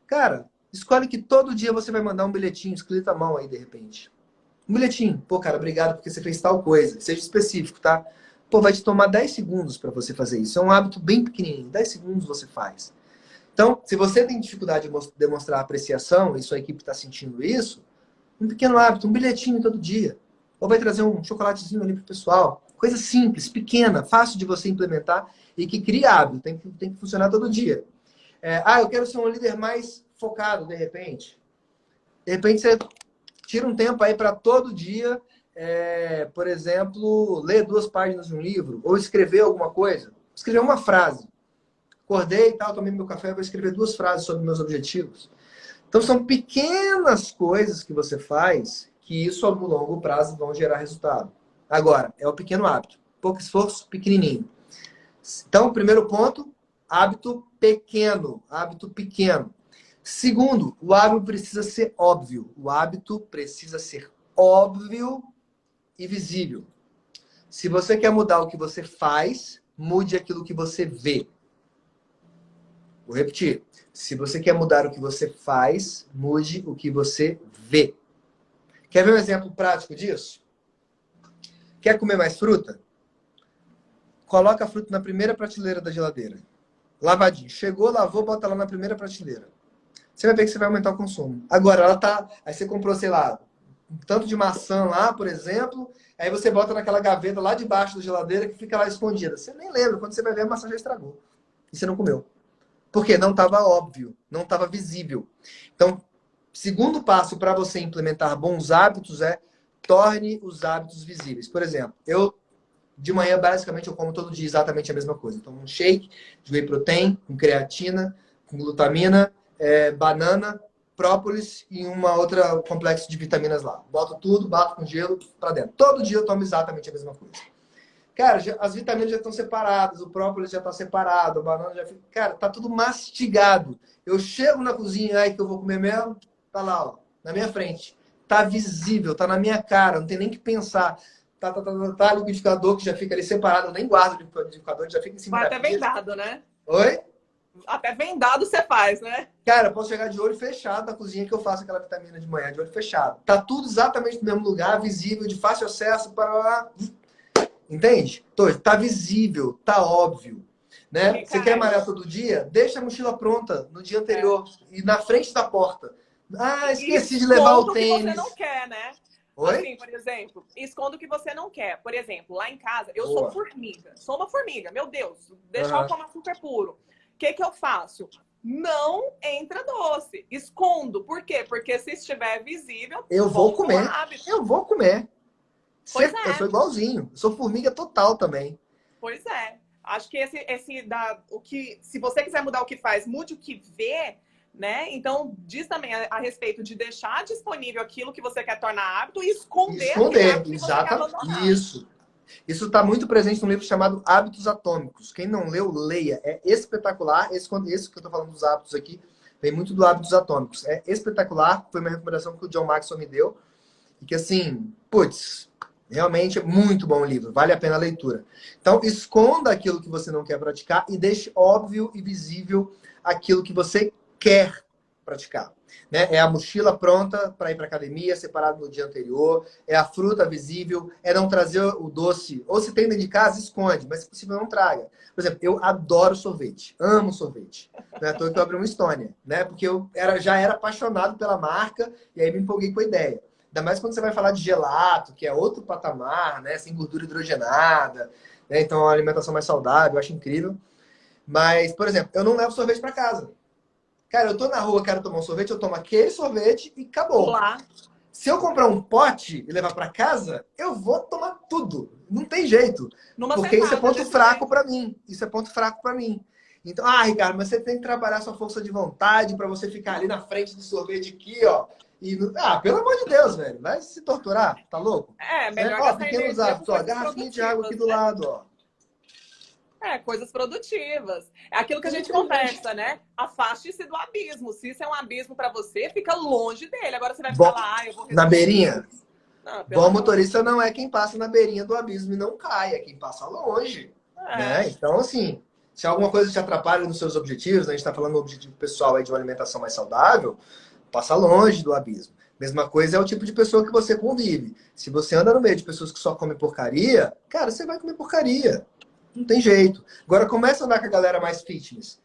Cara, escolhe que todo dia você vai mandar um bilhetinho escrito à mão aí, de repente. Um bilhetinho. Pô, cara, obrigado porque você fez tal coisa. Seja específico, tá? Pô, vai te tomar 10 segundos para você fazer isso. É um hábito bem pequenininho. 10 segundos você faz. Então, se você tem dificuldade de demonstrar apreciação e sua equipe está sentindo isso, um pequeno hábito, um bilhetinho todo dia. Ou vai trazer um chocolatezinho ali pro pessoal. Coisa simples, pequena, fácil de você implementar e que cria hábito. Tem que funcionar todo dia. Eu quero ser um líder mais focado, de repente. De repente, você tira um tempo aí para todo dia, por exemplo, ler 2 páginas de um livro ou escrever alguma coisa. Escrever uma frase. Acordei e tal, tomei meu café, vou escrever 2 frases sobre meus objetivos. Então, são pequenas coisas que você faz que isso, no longo prazo, vão gerar resultado. Agora, é o pequeno hábito. Pouco esforço, pequenininho. Então, primeiro ponto, hábito pequeno. Hábito pequeno. Segundo, o hábito precisa ser óbvio. O hábito precisa ser óbvio e visível. Se você quer mudar o que você faz, mude aquilo que você vê. Vou repetir. Se você quer mudar o que você faz, mude o que você vê. Quer ver um exemplo prático disso? Quer comer mais fruta? Coloca a fruta na primeira prateleira da geladeira. Lavadinho. Chegou, lavou, bota lá na primeira prateleira. Você vai ver que você vai aumentar o consumo. Agora, ela tá... Aí você comprou, sei lá, um tanto de maçã lá, por exemplo. Aí você bota naquela gaveta lá debaixo da geladeira que fica lá escondida. Você nem lembra. Quando você vai ver, a maçã já estragou. E você não comeu. Porque não estava óbvio, não estava visível. Então, segundo passo para você implementar bons hábitos é torne os hábitos visíveis. Por exemplo, de manhã, basicamente, eu como todo dia exatamente a mesma coisa. Então, um shake de whey protein, com creatina, com glutamina, banana, própolis e uma outra complexo de vitaminas lá. Boto tudo, bato com gelo para dentro. Todo dia eu tomo exatamente a mesma coisa. Cara, as vitaminas já estão separadas, o própolis já está separado, a banana já fica... Cara, tá tudo mastigado. Eu chego na cozinha, aí que eu vou comer mesmo, tá lá, ó, na minha frente. Tá visível, tá na minha cara, não tem nem que pensar. Tá liquidificador que já fica ali separado, eu nem guardo o liquidificador, já fica em cima Vai da até pia. vendado, né? Oi? Até vendado você faz, né? Cara, eu posso chegar de olho fechado na cozinha que eu faço aquela vitamina de manhã, de olho fechado. Tá tudo exatamente no mesmo lugar, visível, de fácil acesso, para lá. Entende? Então, tá visível, tá óbvio. Né? Você quer malhar todo dia? Deixa a mochila pronta no dia anterior e na frente da porta. Ah, esqueci de levar o tênis. Que você não quer, né? Oi? Assim, por exemplo, esconda o que você não quer. Por exemplo, lá em casa, eu Boa. sou formiga. Sou uma formiga, meu Deus. Deixar eu tomar açúcar puro. O que eu faço? Não entra doce. Escondo. Por quê? Porque se estiver visível, eu vou comer. Eu vou comer. Pois Eu sou igualzinho. Eu sou formiga total também. Pois é. Acho que se você quiser mudar o que faz, mude o que vê, né? Então, diz também a respeito de deixar disponível aquilo que você quer tornar hábito e esconder hábito exatamente. Isso. Isso está muito presente num livro chamado Hábitos Atômicos. Quem não leu, leia. É espetacular. Esse que eu estou falando dos hábitos aqui, vem muito do Hábitos Atômicos. É espetacular. Foi uma recomendação que o John Maxwell me deu. E que, assim, putz, realmente é muito bom o livro. Vale a pena a leitura. Então, esconda aquilo que você não quer praticar e deixe óbvio e visível aquilo que você quer praticar. Né? É a mochila pronta para ir para academia, separado no dia anterior. É a fruta visível. É não trazer o doce. Ou se tem dentro de casa, esconde. Mas, se possível, não traga. Por exemplo, eu adoro sorvete. Amo sorvete. Não é à toa que eu abri uma Estônia, né? Porque já era apaixonado pela marca e aí me empolguei com a ideia. Ainda mais quando você vai falar de gelato, que é outro patamar, né? Sem gordura hidrogenada, né? Então, é uma alimentação mais saudável, eu acho incrível. Mas, por exemplo, eu não levo sorvete para casa. Cara, eu tô na rua, quero tomar um sorvete, eu tomo aquele sorvete e acabou. Lá, Se eu comprar um pote e levar para casa, eu vou tomar tudo. Não tem jeito. numa Porque isso é sentada, ponto desse fraco jeito. para mim. Isso é ponto fraco para mim. Então, Ricardo, mas você tem que trabalhar sua força de vontade para você ficar ali na frente do sorvete aqui, ó. Pelo amor de Deus, velho. Vai se torturar, tá louco? É, Né? melhor Ó, gastar pequenos energia com hábitos, ó. coisas Garrafinha de água aqui produtivas, do né? lado, ó. É, coisas produtivas. É aquilo que a gente Simplesmente. conversa, né? Afaste-se do abismo. Se isso é um abismo para você, fica longe dele. Agora você vai ficar Bom, lá, eu vou na resolver. beirinha, Não, pelo bom amor de motorista não é quem passa na beirinha do abismo e não cai, é quem passa longe, Deus. né? É, Então, assim, se alguma coisa te atrapalha nos seus objetivos, né? A gente está falando do objetivo pessoal aí de uma alimentação mais saudável, passa longe do abismo. Mesma coisa é o tipo de pessoa que você convive. Se você anda no meio de pessoas que só comem porcaria, cara, você vai comer porcaria. Não tem jeito. Agora começa a andar com a galera mais fitness.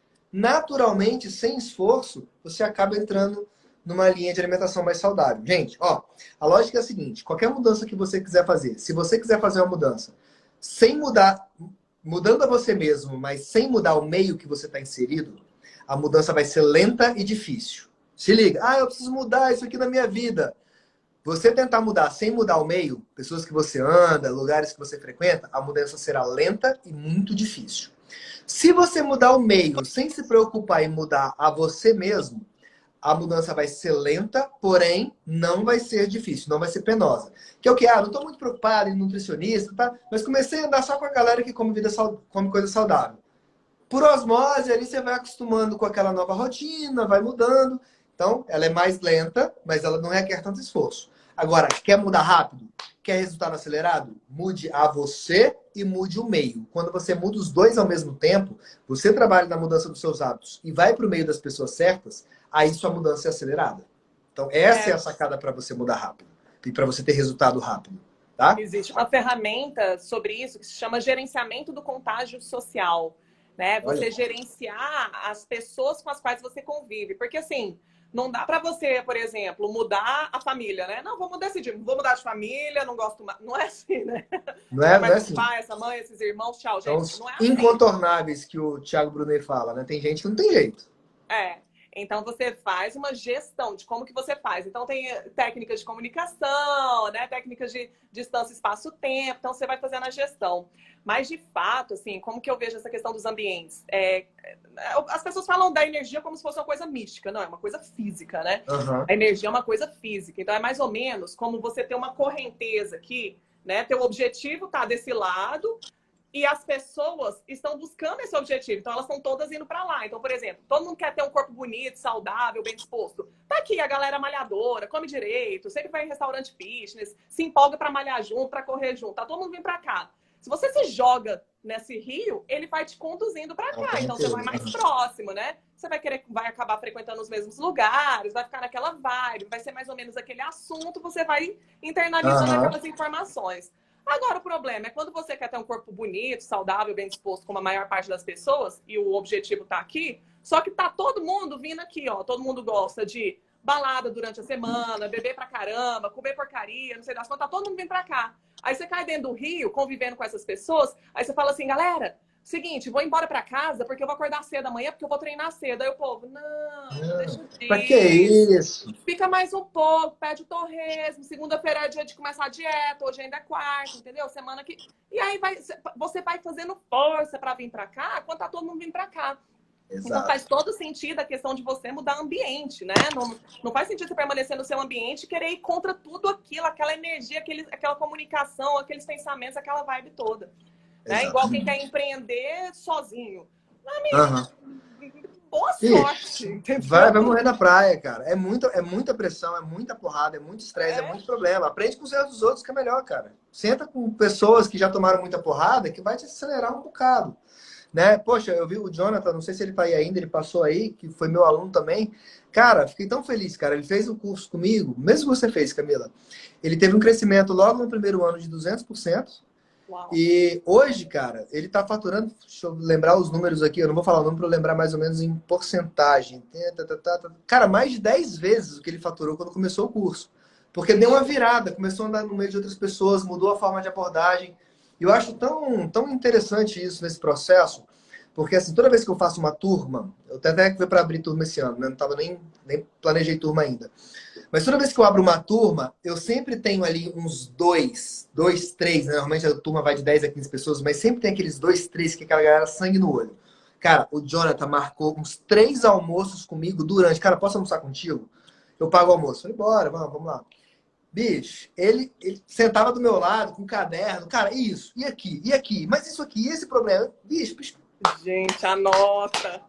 Naturalmente, sem esforço, você acaba entrando numa linha de alimentação mais saudável. Gente, ó, a lógica é a seguinte: qualquer mudança que você quiser fazer, se você quiser fazer uma mudança sem mudar, mudando a você mesmo, mas sem mudar o meio que você está inserido, a mudança vai ser lenta e difícil. Se liga, eu preciso mudar isso aqui na minha vida. Você tentar mudar sem mudar o meio, pessoas que você anda, lugares que você frequenta, a mudança será lenta e muito difícil. Se você mudar o meio sem se preocupar em mudar a você mesmo, a mudança vai ser lenta, porém não vai ser difícil, não vai ser penosa. Que é o que? Não estou muito preocupado em nutricionista, tá? Mas comecei a andar só com a galera que come coisa saudável. Por osmose, ali você vai acostumando com aquela nova rotina, vai mudando. Então, ela é mais lenta, mas ela não requer tanto esforço. Agora, quer mudar rápido? Quer resultado acelerado? Mude a você e mude o meio. Quando você muda os dois ao mesmo tempo, você trabalha na mudança dos seus hábitos e vai para o meio das pessoas certas, aí sua mudança é acelerada. Então, essa é a é, sacada para você mudar rápido e para você ter resultado rápido, tá? existe uma ferramenta sobre isso que se chama gerenciamento do contágio social, né? Olha, Você gerenciar as pessoas com as quais você convive, porque assim, não dá para você, por exemplo, mudar a família, né? Não, vou decidir, vou mudar de família, não gosto mais, não é assim, né? não Não é, quero não é mais esse assim. pai, essa mãe, esses irmãos, tchau, São gente. os Não é assim. incontornáveis que o Thiago Brunet fala, né? Tem gente que não tem jeito. É. Então você faz uma gestão de como que você faz. Então tem técnicas de comunicação, né? Técnicas de distância, espaço-tempo. Então você vai fazendo a gestão. Mas de fato, assim, como que eu vejo essa questão dos ambientes? As pessoas falam da energia como se fosse uma coisa mística, não, é uma coisa física, né? Uhum. A energia é uma coisa física. Então é mais ou menos como você ter uma correnteza aqui, né? Teu objetivo tá desse lado, e as pessoas estão buscando esse objetivo, então elas estão todas indo para lá. Então, por exemplo, todo mundo quer ter um corpo bonito, saudável, bem disposto. Tá aqui a galera malhadora, come direito, sempre vai em restaurante fitness, se empolga para malhar junto, para correr junto. Tá todo mundo vindo para cá. Se você se joga nesse rio, ele vai te conduzindo para cá. Então você vai mais próximo, né? Você vai acabar frequentando os mesmos lugares, vai ficar naquela vibe, vai ser mais ou menos aquele assunto, você vai internalizando Uhum. aquelas informações. Agora, o problema é quando você quer ter um corpo bonito, saudável, bem disposto, como a maior parte das pessoas, e o objetivo tá aqui, só que tá todo mundo vindo aqui, ó. Todo mundo gosta de balada durante a semana, beber pra caramba, comer porcaria, não sei das quantas, tá todo mundo vindo pra cá. Aí você cai dentro do rio, convivendo com essas pessoas, aí você fala assim, galera, seguinte, vou embora pra casa porque eu vou acordar cedo amanhã, porque eu vou treinar cedo. Aí o povo, não, deixa Pra que disso. isso? Fica mais um pouco, pede o torresmo. Segunda-feira é dia de começar a dieta, hoje ainda é quarta, entendeu? Semana que. E aí você vai fazendo força para vir para cá, quando tá todo mundo vindo para cá. Então faz Exato. todo sentido a questão de você mudar ambiente, né? Não faz sentido você permanecer no seu ambiente e querer ir contra tudo aquilo, aquela energia, aquela comunicação, aqueles pensamentos, aquela vibe toda. Né? Igual quem quer Exatamente. empreender sozinho. Meu amigo, Uhum. boa sorte, Ixi, vai, entendeu? vai morrer na praia, cara. É muita pressão, é muita porrada, é muito estresse, é É, muito problema. Aprende com os erros dos outros que é melhor, cara. Senta com pessoas que já tomaram muita porrada que vai te acelerar um bocado. Né? Poxa, eu vi o Jonathan, não sei se ele tá aí ainda, ele passou aí, que foi meu aluno também. Cara, fiquei tão feliz, cara. Ele fez um curso comigo, mesmo que você fez, Camila. Ele teve um crescimento logo no primeiro ano de 200%. Uau. E hoje, cara, ele tá faturando, deixa eu lembrar os números aqui, eu não vou falar o número para eu lembrar mais ou menos em porcentagem. Cara, mais de 10 vezes o que ele faturou quando começou o curso. Porque deu uma virada, começou a andar no meio de outras pessoas, mudou a forma de abordagem. E eu acho tão interessante isso nesse processo, porque assim, toda vez que eu faço uma turma, eu até que foi para abrir turma esse ano, né? Não tava nem planejei turma ainda. Mas toda vez que eu abro uma turma, eu sempre tenho ali uns três, né? Normalmente a turma vai de 10 a 15 pessoas, mas sempre tem aqueles dois, três que é aquela galera sangue no olho. Cara, o Jonathan marcou uns 3 almoços comigo durante. Cara, posso almoçar contigo? Eu pago o almoço. Falei, bora, vamos lá. Bicho, ele sentava do meu lado com um caderno. Cara, isso, e aqui, mas isso aqui, e esse problema. Bicho, Gente, anota.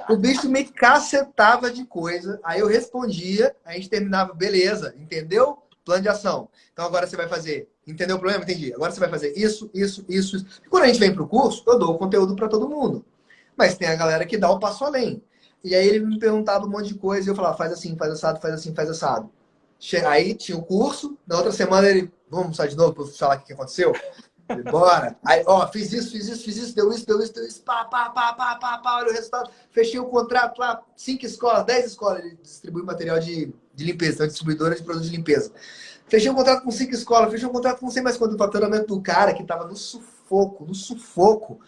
o bicho me cacetava de coisa, aí eu respondia, a gente terminava, beleza, entendeu? Plano de ação. Então agora você vai fazer, entendeu o problema? Entendi. Agora você vai fazer isso. E quando a gente vem para o curso, eu dou o conteúdo para todo mundo. Mas tem a galera que dá o passo além. E aí ele me perguntava um monte de coisa e eu falava, faz assim, faz assado, faz assim, faz assado. Aí tinha o curso, na outra semana ele, vamos almoçar de novo para eu falar o que aconteceu? Falei, bora. Aí, ó, fiz isso, deu isso, pá, olha o resultado. Fechei o contrato lá, 5 escolas, 10 escolas. Ele distribui material de limpeza, então distribuidora de produtos de limpeza. Fechei o contrato com 5 escolas, fechei o contrato com não sei mais quanto, o faturamento do cara que tava no sufoco, no sufoco.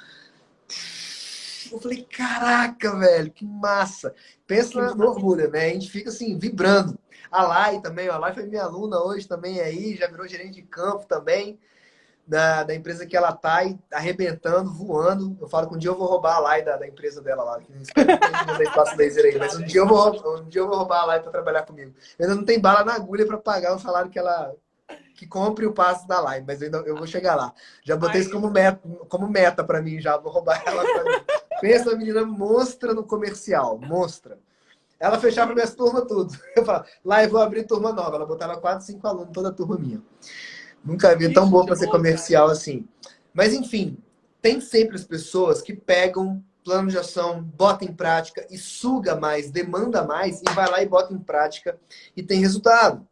Eu falei, caraca, velho, que massa. Pensa no orgulho, né? A gente fica assim, vibrando. A Lai também, a Lai foi minha aluna hoje também aí, já virou gerente de campo também da empresa que ela tá e arrebentando, voando. Eu falo que um dia eu vou roubar a Lai da empresa dela lá. Espero que não tenha espaço laser aí, mas um dia eu vou roubar a Lai para trabalhar comigo. Eu ainda não tem bala na agulha para pagar o salário que compre o passe da Lai, mas eu vou chegar lá. Já botei isso Ai, como meta para mim já, vou roubar ela para mim. Pensa uma menina monstra no comercial, monstra. Ela fechava minhas turmas tudo. Eu falava, lá eu vou abrir turma nova. Ela botava 4, 5 alunos, toda a turma minha. Nunca vi que tão bom para ser show, cara. comercial assim. Mas, enfim, tem sempre as pessoas que pegam plano de ação, bota em prática e suga mais, demanda mais e vai lá e bota em prática e tem resultado.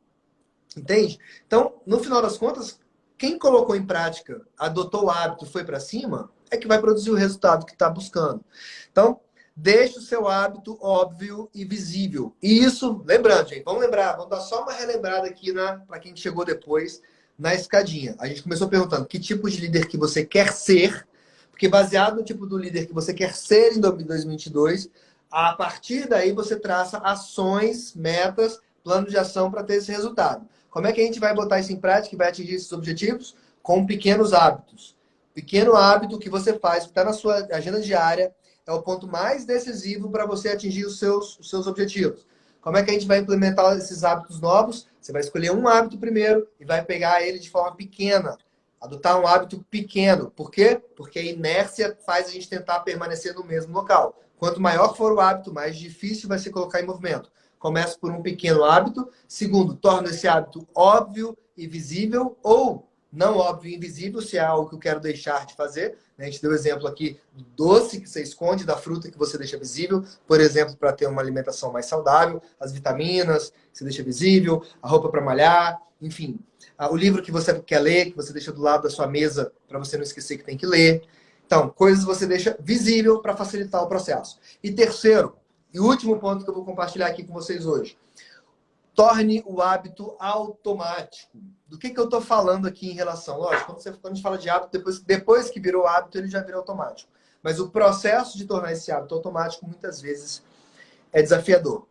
Entende? Então, no final das contas, quem colocou em prática, adotou o hábito, foi para cima, é que vai produzir o resultado que está buscando. Então, deixe o seu hábito óbvio e visível. E isso, lembrando, gente, vamos lembrar, vamos dar só uma relembrada aqui para quem chegou depois na escadinha. A gente começou perguntando que tipo de líder que você quer ser, porque baseado no tipo do líder que você quer ser em 2022, a partir daí você traça ações, metas, plano de ação para ter esse resultado. Como é que a gente vai botar isso em prática e vai atingir esses objetivos? Com pequenos hábitos. Pequeno hábito que você faz, que está na sua agenda diária, é o ponto mais decisivo para você atingir os seus objetivos. Como é que a gente vai implementar esses hábitos novos? Você vai escolher um hábito primeiro e vai pegar ele de forma pequena. Adotar um hábito pequeno. Por quê? Porque a inércia faz a gente tentar permanecer no mesmo local. Quanto maior for o hábito, mais difícil vai ser colocar em movimento. Começa por um pequeno hábito. Segundo, torna esse hábito óbvio e visível, ou não óbvio e invisível, se é algo que eu quero deixar de fazer. A gente deu o exemplo aqui do doce que você esconde, da fruta que você deixa visível, por exemplo, para ter uma alimentação mais saudável, as vitaminas que você deixa visível, a roupa para malhar, enfim. O livro que você quer ler, que você deixa do lado da sua mesa para você não esquecer que tem que ler. Então, coisas você deixa visível para facilitar o processo. E terceiro, e último ponto que eu vou compartilhar aqui com vocês hoje. Torne o hábito automático. Do que eu estou falando aqui em relação? Lógico, quando a gente fala de hábito, depois que virou hábito, ele já virou automático. Mas o processo de tornar esse hábito automático, muitas vezes, é desafiador.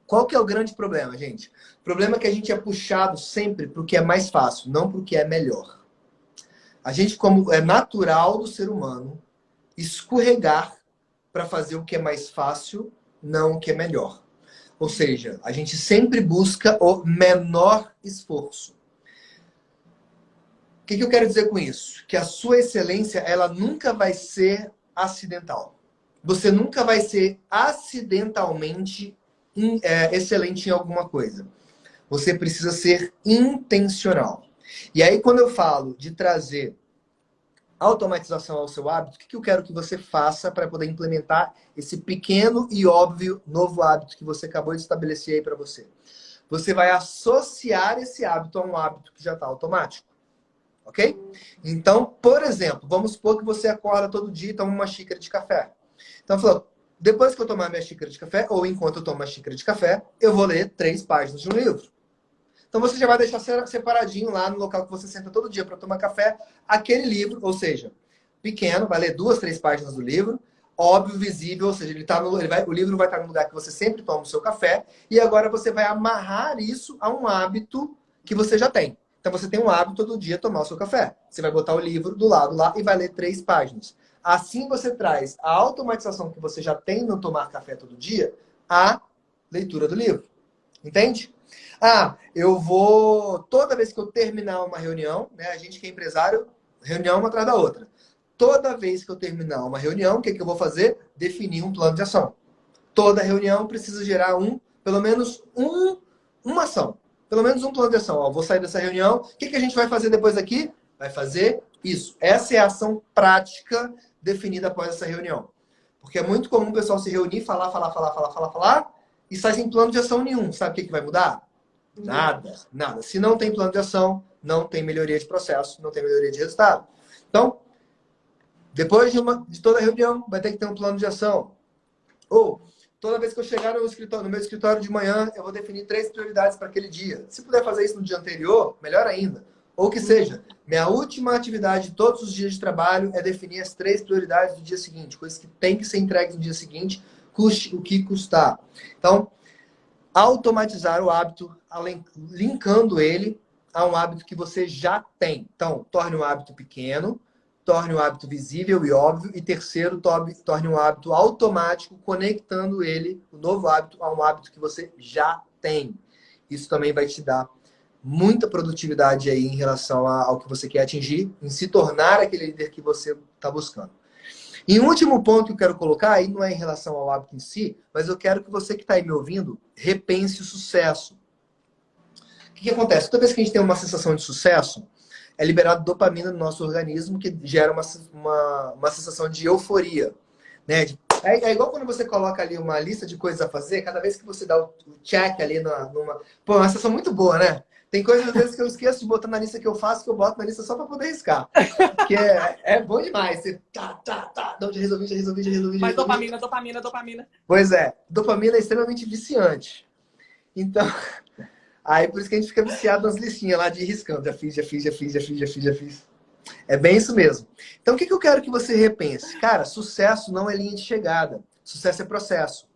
Qual que é o grande problema, gente? O problema é que a gente é puxado sempre para o que é mais fácil, não para o que é melhor. A gente, como é natural do ser humano, escorregar para fazer o que é mais fácil, não o que é melhor. Ou seja, a gente sempre busca o menor esforço. O que eu quero dizer com isso? Que a sua excelência, ela nunca vai ser acidental. Você nunca vai ser acidentalmente excelente em alguma coisa. Você precisa ser intencional. E aí, quando eu falo de trazer automatização ao seu hábito, o que eu quero que você faça para poder implementar esse pequeno e óbvio novo hábito que você acabou de estabelecer aí para você? Você vai associar esse hábito a um hábito que já está automático. ok? Então, por exemplo, vamos supor que você acorda todo dia e toma uma xícara de café. Então, falou, depois que eu tomar minha xícara de café, ou enquanto eu tomo uma xícara de café, eu vou ler 3 páginas de um livro. Então, você já vai deixar separadinho lá no local que você senta todo dia para tomar café, aquele livro, ou seja, pequeno, vai ler 2, 3 páginas do livro, óbvio, visível, ou seja, o livro vai estar no lugar que você sempre toma o seu café, e agora você vai amarrar isso a um hábito que você já tem. Então, você tem um hábito todo dia tomar o seu café. Você vai botar o livro do lado lá e vai ler 3 páginas. Assim você traz a automatização que você já tem no tomar café todo dia à leitura do livro. Entende? Ah, eu vou, toda vez que eu terminar uma reunião, né, a gente que é empresário, reunião uma atrás da outra. Toda vez que eu terminar uma reunião, o que eu vou fazer? Definir um plano de ação. Toda reunião precisa gerar pelo menos uma ação. Pelo menos um plano de ação. Ó, vou sair dessa reunião, o que a gente vai fazer depois aqui? Vai fazer isso. Essa é a ação prática definida após essa reunião. Porque é muito comum o pessoal se reunir, falar, e sai sem plano de ação nenhum. Sabe o que vai mudar? Nada, nada. Se não tem plano de ação, não tem melhoria de processo, não tem melhoria de resultado. Então, depois de toda reunião, vai ter que ter um plano de ação. Ou, toda vez que eu chegar no meu escritório de manhã, eu vou definir 3 prioridades para aquele dia. Se puder fazer isso no dia anterior, melhor ainda. Ou que seja, minha última atividade de todos os dias de trabalho é definir as 3 prioridades do dia seguinte. Coisas que tem que ser entregues no dia seguinte, custe o que custar. Então, automatizar o hábito, linkando ele a um hábito que você já tem. Então, torne um hábito pequeno, torne um hábito visível e óbvio. E terceiro, torne um hábito automático, conectando ele, o novo hábito, a um hábito que você já tem. Isso também vai te dar muita produtividade aí em relação ao que você quer atingir, em se tornar aquele líder que você está buscando. E um último ponto que eu quero colocar, aí não é em relação ao hábito em si, mas eu quero que você que está aí me ouvindo, repense o sucesso. O que acontece? Toda vez que a gente tem uma sensação de sucesso, é liberado dopamina no nosso organismo, que gera uma sensação de euforia. Né? É igual quando você coloca ali uma lista de coisas a fazer, cada vez que você dá o check ali numa... Pô, é uma sensação muito boa, né? Tem coisas, às vezes, que eu esqueço de botar na lista que eu faço, que eu boto na lista só para poder riscar. Porque é bom demais. Você não, já resolvi. Mas dopamina. Pois é, dopamina é extremamente viciante. Então, aí por isso que a gente fica viciado nas listinhas lá de ir riscando. Já fiz. É bem isso mesmo. Então, o que eu quero que você repense? Cara, sucesso não é linha de chegada. Sucesso é processo.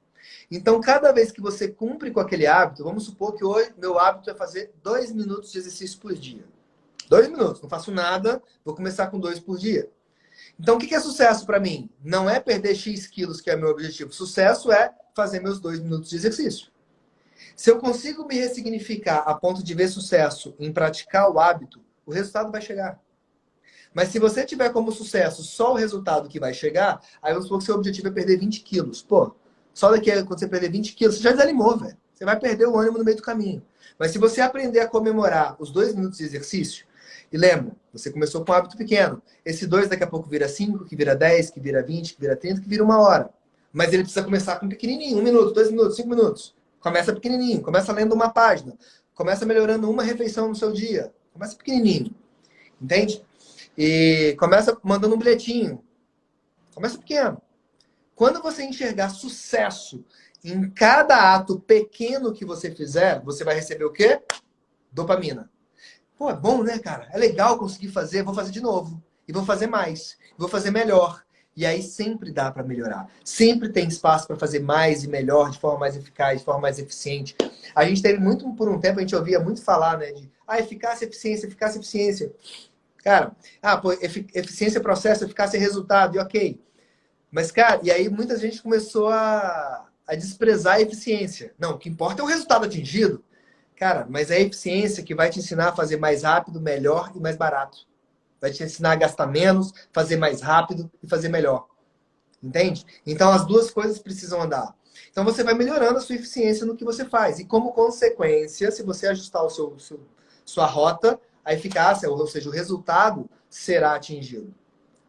Então, cada vez que você cumpre com aquele hábito, vamos supor que hoje meu hábito é fazer 2 minutos de exercício por dia. 2 minutos, não faço nada, vou começar com 2 por dia. Então, o que é sucesso para mim? Não é perder X quilos, que é meu objetivo. Sucesso é fazer meus 2 minutos de exercício. Se eu consigo me ressignificar a ponto de ver sucesso em praticar o hábito, o resultado vai chegar. Mas se você tiver como sucesso só o resultado que vai chegar, aí vamos supor que seu objetivo é perder 20 quilos. Pô, só daqui a quando você perder 20 quilos, você já desanimou, velho. Você vai perder o ânimo no meio do caminho. Mas se você aprender a comemorar os 2 minutos de exercício, e lembra, você começou com um hábito pequeno. Esse 2 daqui a pouco vira 5, que vira 10, que vira 20, que vira 30, que vira 1 hora. Mas ele precisa começar com pequenininho. 1 minuto, 2 minutos, 5 minutos. Começa pequenininho. Começa lendo uma página. Começa melhorando uma refeição no seu dia. Começa pequenininho. Entende? E começa mandando um bilhetinho. Começa pequeno. Quando você enxergar sucesso em cada ato pequeno que você fizer, você vai receber o quê? Dopamina. Pô, é bom, né, cara? É legal conseguir fazer, vou fazer de novo. E vou fazer mais. Vou fazer melhor. E aí sempre dá para melhorar. Sempre tem espaço para fazer mais e melhor, de forma mais eficaz, de forma mais eficiente. A gente teve muito, por um tempo, a gente ouvia muito falar, né, de eficácia, eficiência. Cara, eficiência é processo, eficácia é resultado, e ok. Mas, cara, e aí muita gente começou a desprezar a eficiência. Não, o que importa é o resultado atingido. Cara, mas é a eficiência que vai te ensinar a fazer mais rápido, melhor e mais barato. Vai te ensinar a gastar menos, fazer mais rápido e fazer melhor. Entende? Então, as duas coisas precisam andar. Então, você vai melhorando a sua eficiência no que você faz. E, como consequência, se você ajustar sua rota, a eficácia, ou seja, o resultado, será atingido.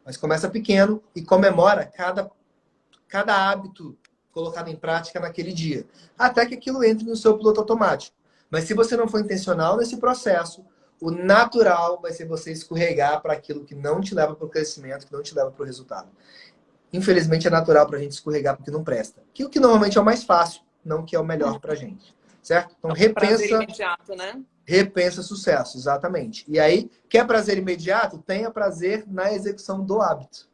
Mas começa pequeno e comemora cada hábito colocado em prática naquele dia. Até que aquilo entre no seu piloto automático. Mas se você não for intencional nesse processo, o natural vai ser você escorregar para aquilo que não te leva para o crescimento, que não te leva para o resultado. Infelizmente é natural para a gente escorregar porque não presta. Que o que normalmente é o mais fácil, não o que é o melhor para a gente. Certo? Então Prazer repensa, imediato, né? repensa sucesso, exatamente. E aí, quer prazer imediato? Tenha prazer na execução do hábito.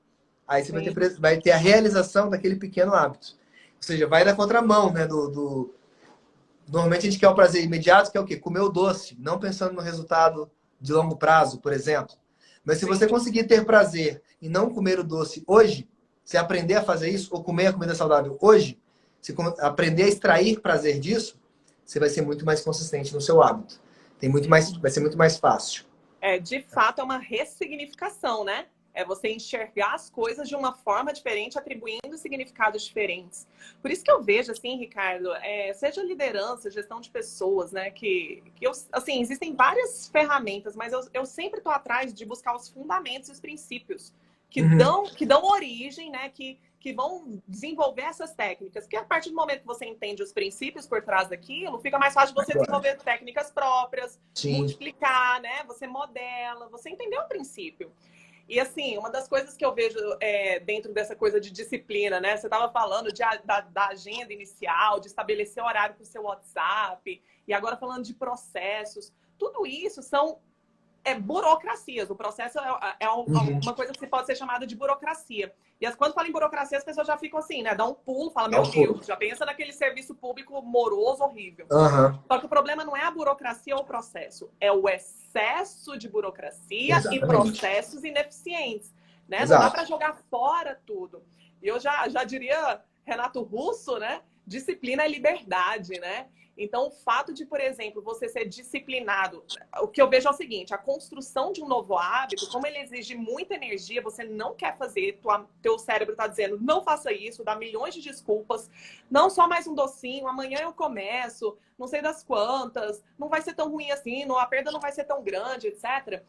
Aí você Sim. vai ter a realização daquele pequeno hábito. Ou seja, vai na contramão, né? Normalmente a gente quer o prazer imediato, que é o quê? Comer o doce, não pensando no resultado de longo prazo, por exemplo. Mas se Sim. você conseguir ter prazer e não comer o doce hoje, se aprender a fazer isso, ou comer a comida saudável hoje, se aprender a extrair prazer disso, você vai ser muito mais consistente no seu hábito. Vai ser muito mais fácil. De fato, é uma ressignificação, né? É você enxergar as coisas de uma forma diferente, atribuindo significados diferentes. Por isso que eu vejo, assim, Ricardo, seja liderança, gestão de pessoas, né? Assim, existem várias ferramentas, mas eu sempre estou atrás de buscar os fundamentos e os princípios que dão origem, né? Que vão desenvolver essas técnicas. Porque a partir do momento que você entende os princípios por trás daquilo, fica mais fácil de você desenvolver técnicas próprias, Sim. multiplicar, né? Você modela, você entendeu o princípio. E assim, uma das coisas que eu vejo dentro dessa coisa de disciplina, né? Você estava falando da agenda inicial, de estabelecer horário para o seu WhatsApp, e agora falando de processos. Tudo isso são burocracias. O processo é uma coisa que pode ser chamada de burocracia. E quando fala em burocracia, as pessoas já ficam assim, né? Dá um pulo, fala, meu Deus, já pensa naquele serviço público moroso, horrível. Só que o problema não é a burocracia ou o processo, é o excesso de burocracia e processos ineficientes. Né? Não dá para jogar fora tudo. E eu já diria, Renato Russo, né? Disciplina é liberdade, né? Então, o fato de, por exemplo, você ser disciplinado, o que eu vejo é o seguinte, a construção de um novo hábito, como ele exige muita energia, você não quer fazer, teu cérebro está dizendo, não faça isso, dá milhões de desculpas, não só mais um docinho, amanhã eu começo, não sei das quantas, não vai ser tão ruim assim, a perda não vai ser tão grande, etc.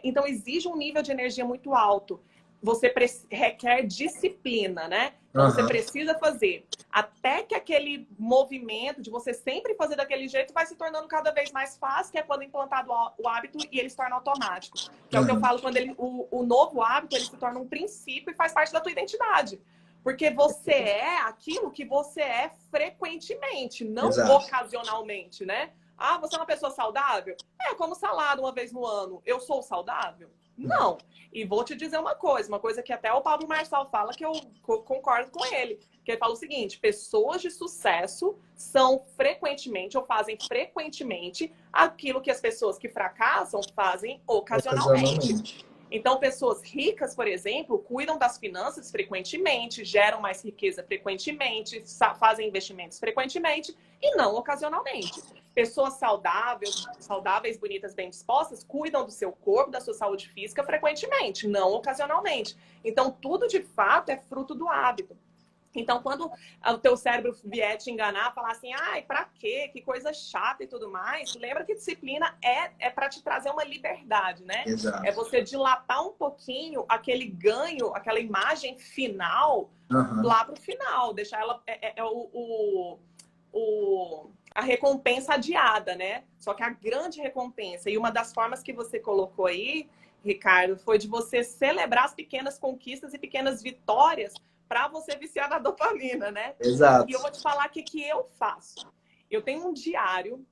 Então, exige um nível de energia muito alto. Você requer disciplina, né? Então, você precisa fazer até que aquele movimento de você sempre fazer daquele jeito vai se tornando cada vez mais fácil, que é quando implantado o hábito e ele se torna automático. Que é o que eu falo, quando o novo hábito ele se torna um princípio e faz parte da tua identidade. Porque você é aquilo que você é frequentemente, não ocasionalmente, né? Ah, você é uma pessoa saudável? Como salada uma vez no ano. Eu sou saudável? Não. E vou te dizer uma coisa que até o Pablo Marçal fala que eu concordo com ele. Que ele fala o seguinte, pessoas de sucesso são frequentemente ou fazem frequentemente aquilo que as pessoas que fracassam fazem ocasionalmente. Então, pessoas ricas, por exemplo, cuidam das finanças frequentemente, geram mais riqueza frequentemente, fazem investimentos frequentemente e não ocasionalmente. Pessoas saudáveis, bonitas, bem dispostas, cuidam do seu corpo, da sua saúde física frequentemente, não ocasionalmente. Então, tudo de fato é fruto do hábito. Então, quando o teu cérebro vier te enganar, falar assim, ai, pra quê? Que coisa chata e tudo mais, lembra que disciplina é para te trazer uma liberdade, né? Exato. É você dilatar um pouquinho aquele ganho, aquela imagem final lá pro final, deixar ela a recompensa adiada, né? Só que a grande recompensa, e uma das formas que você colocou aí, Ricardo, foi de você celebrar as pequenas conquistas e pequenas vitórias para você viciar na dopamina, né? Exato. E eu vou te falar o que eu faço. Eu tenho um diário,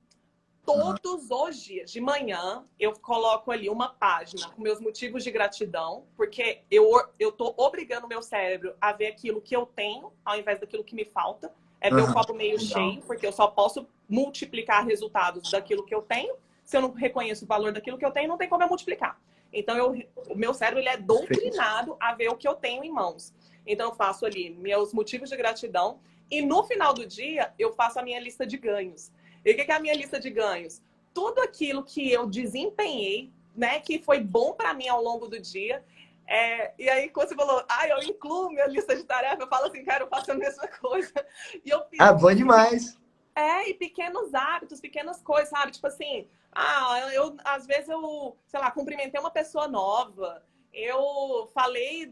todos os dias, de manhã, eu coloco ali uma página com meus motivos de gratidão, porque eu tô obrigando o meu cérebro a ver aquilo que eu tenho, ao invés daquilo que me falta. É ver o copo meio cheio, porque eu só posso multiplicar resultados daquilo que eu tenho. Se eu não reconheço o valor daquilo que eu tenho, não tem como eu multiplicar. Então, o meu cérebro ele é doutrinado a ver o que eu tenho em mãos. Então, eu faço ali meus motivos de gratidão. E no final do dia, eu faço a minha lista de ganhos. E o que é a minha lista de ganhos? Tudo aquilo que eu desempenhei, né, que foi bom para mim ao longo do dia. E aí, quando você falou, eu incluo minha lista de tarefas, eu falo assim, cara, eu faço a mesma coisa. E eu fiz. Bom demais. E pequenos hábitos, pequenas coisas, sabe? Tipo assim, às vezes eu, sei lá, cumprimentei uma pessoa nova. Eu falei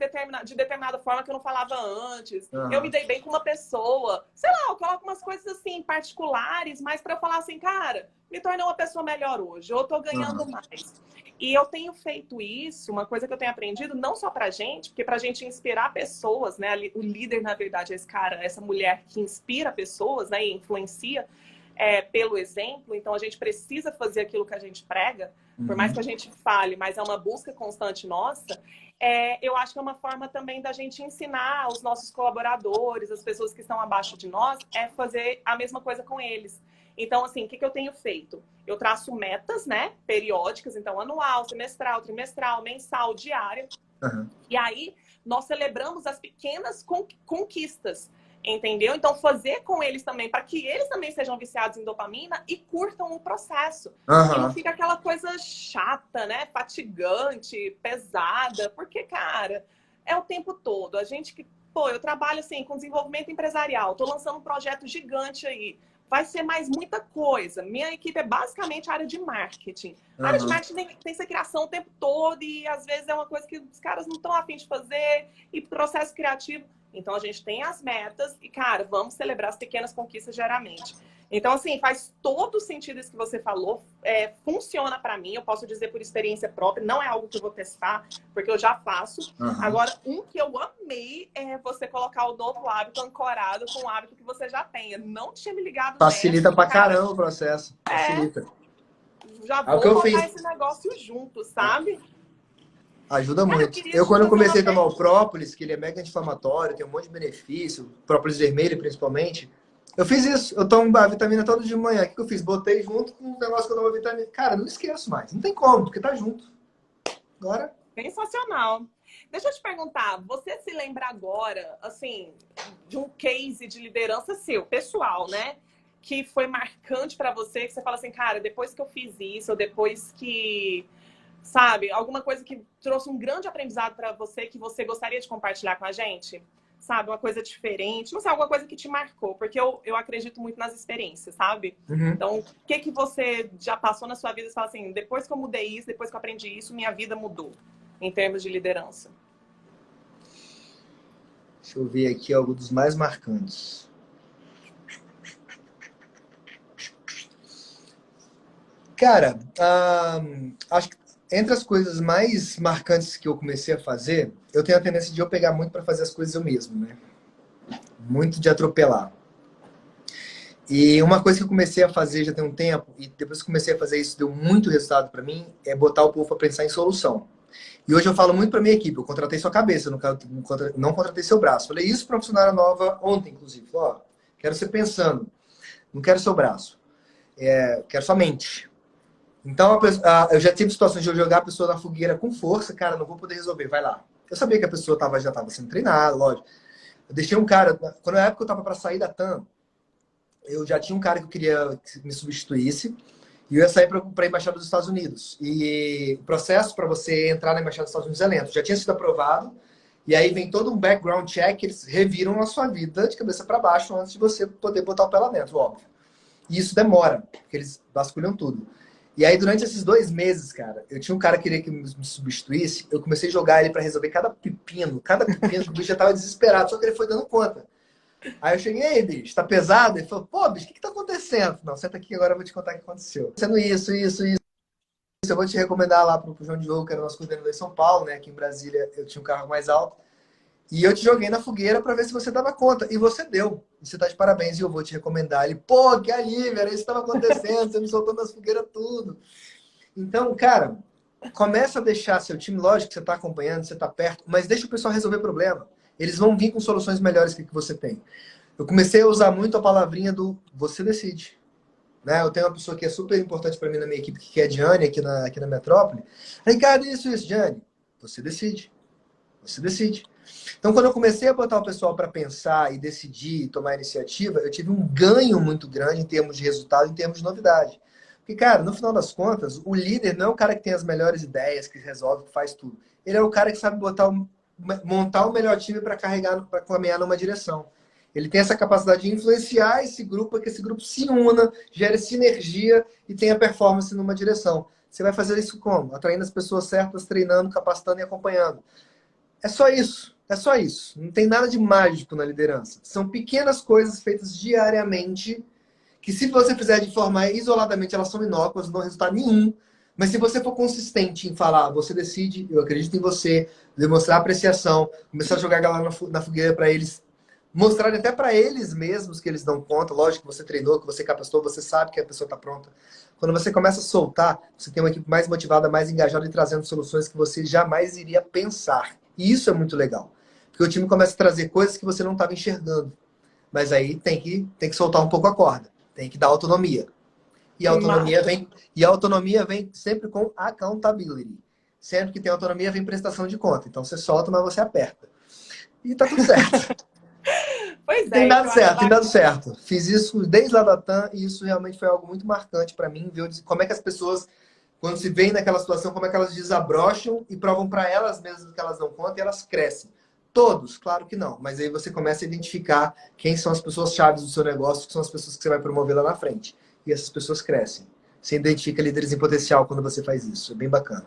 de determinada forma que eu não falava antes. Uhum. Eu me dei bem com uma pessoa. Sei lá, eu coloco umas coisas assim particulares, mas para eu falar assim, cara, me tornei uma pessoa melhor hoje. Eu tô ganhando mais. E eu tenho feito isso, uma coisa que eu tenho aprendido, não só pra gente, porque pra gente inspirar pessoas, né? O líder, na verdade, é esse cara, essa mulher que inspira pessoas, né? E influencia pelo exemplo. Então a gente precisa fazer aquilo que a gente prega, por mais que a gente fale, mas é uma busca constante nossa. Eu acho que é uma forma também da gente ensinar os nossos colaboradores, as pessoas que estão abaixo de nós, fazer a mesma coisa com eles. Então, assim, o que eu tenho feito? Eu traço metas, né, periódicas, então anual, semestral, trimestral, mensal, diária. E aí nós celebramos as pequenas conquistas, entendeu? Então fazer com eles também, para que eles também sejam viciados em dopamina e curtam o processo. E não fica aquela coisa chata, né, fatigante, pesada, porque, cara, é o tempo todo. A gente que, pô, eu trabalho assim com desenvolvimento empresarial, tô lançando um projeto gigante aí. Vai ser mais muita coisa. Minha equipe é basicamente a área de marketing. A área de marketing tem que ser criação o tempo todo e às vezes é uma coisa que os caras não estão a fim de fazer e processo criativo. Então a gente tem as metas e, cara, vamos celebrar as pequenas conquistas diariamente. Então, assim, faz todo sentido isso que você falou. Funciona para mim, eu posso dizer por experiência própria, não é algo que eu vou testar, porque eu já faço. Agora, um que eu amei é você colocar o novo hábito ancorado com o hábito que você já tem. Eu não tinha me ligado Facilita nessa, pra cara, caramba o processo. Facilita. Já vou botar esse negócio junto, sabe? Ajuda muito. Quando eu comecei a tomar o própolis, que ele é mega anti-inflamatório, tem um monte de benefício, própolis vermelho principalmente, eu fiz isso. Eu tomo a vitamina todo de manhã. O que eu fiz? Botei junto com o negócio que eu tomo a vitamina. Cara, não esqueço mais. Não tem como, porque tá junto. Agora... Sensacional. Deixa eu te perguntar, você se lembra agora, assim, de um case de liderança seu, pessoal, né? Que foi marcante para você, que você fala assim, cara, depois que eu fiz isso, ou depois que... Sabe, alguma coisa que trouxe um grande aprendizado para você que você gostaria de compartilhar com a gente? Sabe, uma coisa diferente, não sei, alguma coisa que te marcou, porque eu acredito muito nas experiências, sabe? Então, o que você já passou na sua vida e fala assim, depois que eu mudei isso, depois que eu aprendi isso, minha vida mudou, em termos de liderança? Deixa eu ver aqui algo dos mais marcantes. Cara, acho que entre as coisas mais marcantes que eu comecei a fazer, eu tenho a tendência de eu pegar muito para fazer as coisas eu mesmo, né? Muito de atropelar. E uma coisa que eu comecei a fazer já tem um tempo, e depois que comecei a fazer isso, deu muito resultado para mim, é botar o povo para pensar em solução. E hoje eu falo muito para minha equipe, eu contratei sua cabeça, não contratei seu braço. Falei isso para uma funcionária nova ontem, inclusive. Falei, ó, quero você pensando, não quero seu braço, quero sua mente. Então, eu já tive situações de eu jogar a pessoa na fogueira com força, cara, não vou poder resolver, vai lá. Eu sabia que a pessoa já estava sendo treinada, lógico. Eu deixei um cara, quando na época eu estava para sair da TAM, eu já tinha um cara que eu queria que me substituísse, e eu ia sair para a Embaixada dos Estados Unidos. E o processo para você entrar na Embaixada dos Estados Unidos é lento. Já tinha sido aprovado, e aí vem todo um background check, eles reviram a sua vida de cabeça para baixo antes de você poder botar o pé lá dentro, óbvio. E isso demora, porque eles vasculham tudo. E aí, durante esses 2 meses, cara, eu tinha um cara que queria que me substituísse, eu comecei a jogar ele para resolver cada pepino, que o bicho já tava desesperado, só que ele foi dando conta. Aí eu cheguei, ei, bicho, tá pesado? Ele falou, pô, bicho, o que tá acontecendo? Não, senta aqui agora, eu vou te contar o que aconteceu. Sendo isso, eu vou te recomendar lá pro João Diogo, que era o nosso coordenador em São Paulo, né? Aqui em Brasília eu tinha um carro mais alto. E eu te joguei na fogueira para ver se você dava conta. E você deu. E você tá de parabéns e eu vou te recomendar. Ele, pô, que alívio, era isso que estava acontecendo, você me soltou nas fogueiras tudo. Então, cara, começa a deixar seu time, lógico que você tá acompanhando, você tá perto, mas deixa o pessoal resolver problema. Eles vão vir com soluções melhores que você tem. Eu comecei a usar muito a palavrinha do você decide. Né? Eu tenho uma pessoa que é super importante para mim na minha equipe, que é a Diane, aqui na Metrópole. Ricardo, isso, Diane. Você decide. Você decide. Então, quando eu comecei a botar o pessoal para pensar e decidir, tomar iniciativa, eu tive um ganho muito grande em termos de resultado, em termos de novidade. Porque, cara, no final das contas, o líder não é o cara que tem as melhores ideias, que resolve, que faz tudo. Ele é o cara que sabe montar o melhor time para caminhar numa direção. Ele tem essa capacidade de influenciar esse grupo, para que esse grupo se una, gere sinergia e tenha performance numa direção. Você vai fazer isso como? Atraindo as pessoas certas, treinando, capacitando e acompanhando. É só isso. É só isso. Não tem nada de mágico na liderança. São pequenas coisas feitas diariamente que, se você fizer de forma isoladamente, elas são inócuas, não dão resultado nenhum. Mas se você for consistente em falar, você decide, eu acredito em você, demonstrar apreciação, começar a jogar a galera na fogueira para eles mostrarem até para eles mesmos que eles dão conta. Lógico que você treinou, que você capacitou, você sabe que a pessoa está pronta. Quando você começa a soltar, você tem uma equipe mais motivada, mais engajada e trazendo soluções que você jamais iria pensar. E isso é muito legal. Porque o time começa a trazer coisas que você não estava enxergando. Mas aí tem que soltar um pouco a corda. Tem que dar autonomia. E a autonomia vem sempre com accountability. Sempre que tem autonomia, vem prestação de conta. Então você solta, mas você aperta. E tá tudo certo. Pois Tem é, dado isso eu acho certo, tem dado bacana. certo. Fiz isso desde lá da TAM e isso realmente foi algo muito marcante para mim, ver como é que as pessoas, quando se veem naquela situação, como é que elas desabrocham e provam para elas mesmas que elas dão conta e elas crescem. Todos, claro que não, mas aí você começa a identificar quem são as pessoas chaves do seu negócio, que são as pessoas que você vai promover lá na frente. E essas pessoas crescem. Você identifica líderes em potencial quando você faz isso. É bem bacana.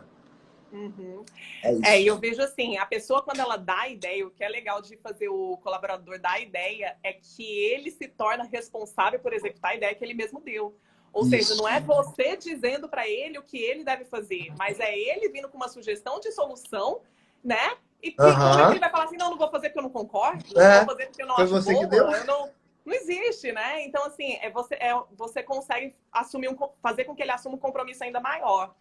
Uhum. É E eu isso. vejo assim, a pessoa quando ela dá a ideia, o que é legal de fazer o colaborador dar a ideia é que ele se torna responsável por executar a ideia que ele mesmo deu. Ou seja, Isso. não é você dizendo para ele o que ele deve fazer, mas é ele vindo com uma sugestão de solução, né? E que, como é que ele Aham. vai falar assim, não, não vou fazer porque eu não concordo, não vou É. fazer porque eu não Foi acho você que deu? boa, eu não... Não existe, né? Então, assim, você consegue assumir fazer com que ele assuma um compromisso ainda maior.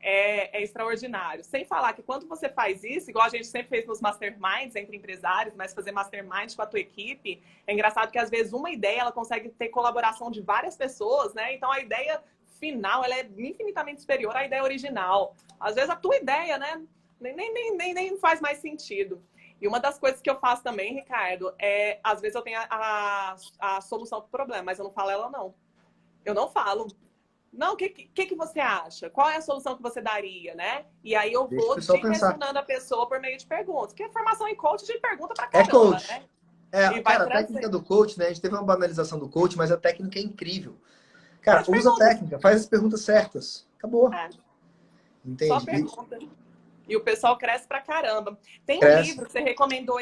É extraordinário. Sem falar que quando você faz isso, igual a gente sempre fez nos masterminds entre empresários, mas fazer mastermind com a tua equipe, é engraçado que às vezes uma ideia ela consegue ter colaboração de várias pessoas, né? Então a ideia final ela é infinitamente superior à ideia original. Às vezes a tua ideia, né, nem faz mais sentido. E uma das coisas que eu faço também, Ricardo, às vezes eu tenho a solução para o problema, mas eu não falo ela não. Eu não falo. Não, o que você acha? Qual é a solução que você daria, né? E aí eu Deixa o vou pessoal pensar. direcionando a pessoa por meio de perguntas. Porque a formação em coach a gente pergunta pra É caramba, coach. né? É, E vai cara, a técnica trazer. do coach, né? A gente teve uma banalização do coach, mas a técnica é incrível. Só Cara, de usa a perguntas. técnica, faz as perguntas certas. Acabou. É, só Entende? E pergunta. E o pessoal cresce pra caramba. Tem um cresce. livro que você recomendou,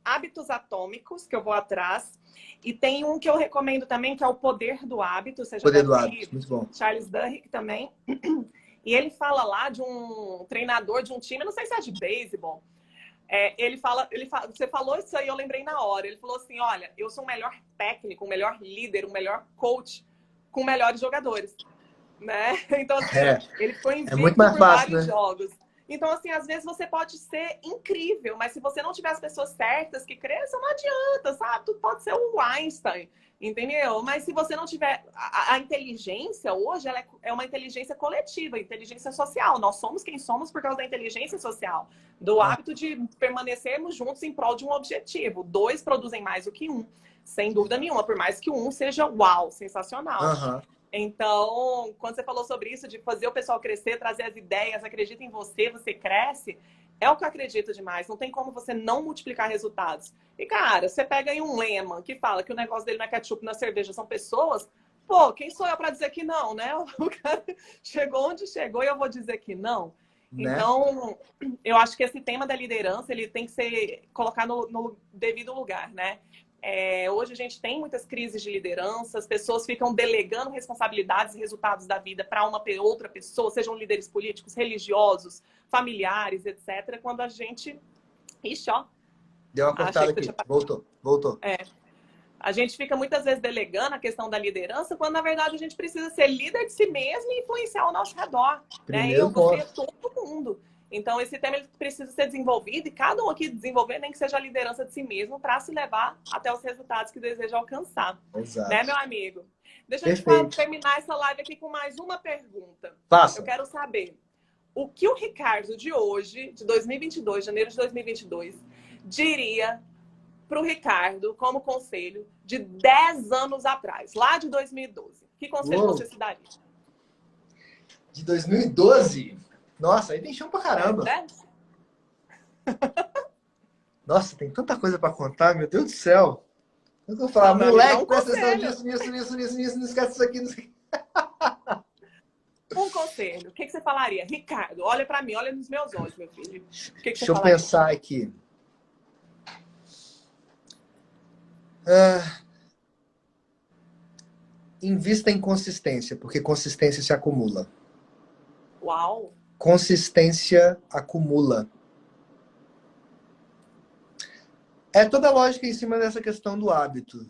Hábitos Atômicos, que eu vou atrás. E tem um que eu recomendo também, que é O Poder do Hábito. Você já Poder deve do ter hábito. lido. Muito bom. Charles Duhigg também. E ele fala lá de um treinador de um time, não sei se é de beisebol. Você falou isso aí, eu lembrei na hora. Ele falou assim: olha, eu sou um melhor técnico, um melhor líder, um melhor coach com melhores jogadores, né? Então, assim, É, ele ficou é muito invicto mais por fácil, vários né? jogos. Então, assim, às vezes você pode ser incrível, mas se você não tiver as pessoas certas que cresçam, não adianta, sabe? Tu pode ser o Einstein, entendeu? Mas se você não tiver... A inteligência hoje, ela é uma inteligência coletiva, inteligência social. Nós somos quem somos por causa da inteligência social, do Ah, hábito de permanecermos juntos em prol de um objetivo. Dois produzem mais do que um, sem dúvida nenhuma, por mais que um seja uau, sensacional. aham. Então, quando você falou sobre isso, de fazer o pessoal crescer, trazer as ideias, acredita em você, você cresce, é o que eu acredito demais. Não tem como você não multiplicar resultados. E, cara, você pega aí um Lehman que fala que o negócio dele não é ketchup na cerveja, são pessoas. Pô, quem sou eu para dizer que não, né? O cara chegou onde chegou e eu vou dizer que não. Né? Então, eu acho que esse tema da liderança, ele tem que ser colocado no devido lugar, né? Hoje a gente tem muitas crises de liderança, as pessoas ficam delegando responsabilidades e resultados da vida para uma outra pessoa, sejam líderes políticos, religiosos, familiares, etc. Quando a gente... Ixi, ó, Deu uma achei cortada que eu aqui. tinha... Voltou, voltou. A gente fica muitas vezes delegando a questão da liderança, quando na verdade a gente precisa ser líder de si mesmo e influenciar ao nosso redor, né? Primeiro Eu, você, ponto. todo mundo. Então esse tema ele precisa ser desenvolvido e cada um aqui desenvolver, nem que seja a liderança de si mesmo, para se levar até os resultados que deseja alcançar, né, Exato. meu amigo? Deixa eu te Perfeito. terminar essa live aqui com mais uma pergunta. Eu Faça. quero saber o que o Ricardo de hoje, de 2022, janeiro de 2022, diria para o Ricardo como conselho de 10 anos atrás, lá de 2012. Que conselho Uou. você se daria? De 2012? Nossa, aí tem chão pra caramba. 10? Nossa, tem tanta coisa pra contar, meu Deus do céu. Eu vou falar, Não, meu amigo, dá moleque, um presta atenção conselho. nisso, não esquece isso aqui. Não esquece... Um conselho. O que você falaria? Ricardo, olha pra mim, olha nos meus olhos, meu filho. O que você Deixa eu falaria? pensar aqui. Invista em consistência, porque consistência se acumula. Uau! Consistência acumula. É toda a lógica em cima dessa questão do hábito.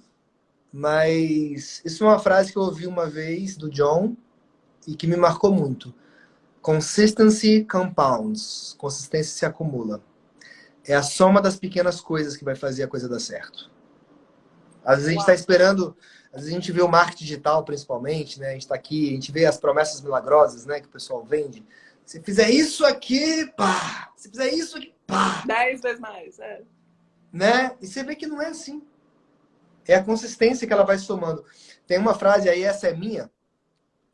Mas isso é uma frase que eu ouvi uma vez do John e que me marcou muito. Consistency compounds. Consistência se acumula. É a soma das pequenas coisas que vai fazer a coisa dar certo. Às vezes a gente está esperando, às vezes a gente vê o marketing digital principalmente, né? A gente está aqui, a gente vê as promessas milagrosas, né? Que o pessoal vende. Se fizer isso aqui, pá! Se fizer isso aqui, pá! 10 vezes mais, é. Né? E você vê que não é assim. É a consistência que ela vai somando. Tem uma frase aí, essa é minha,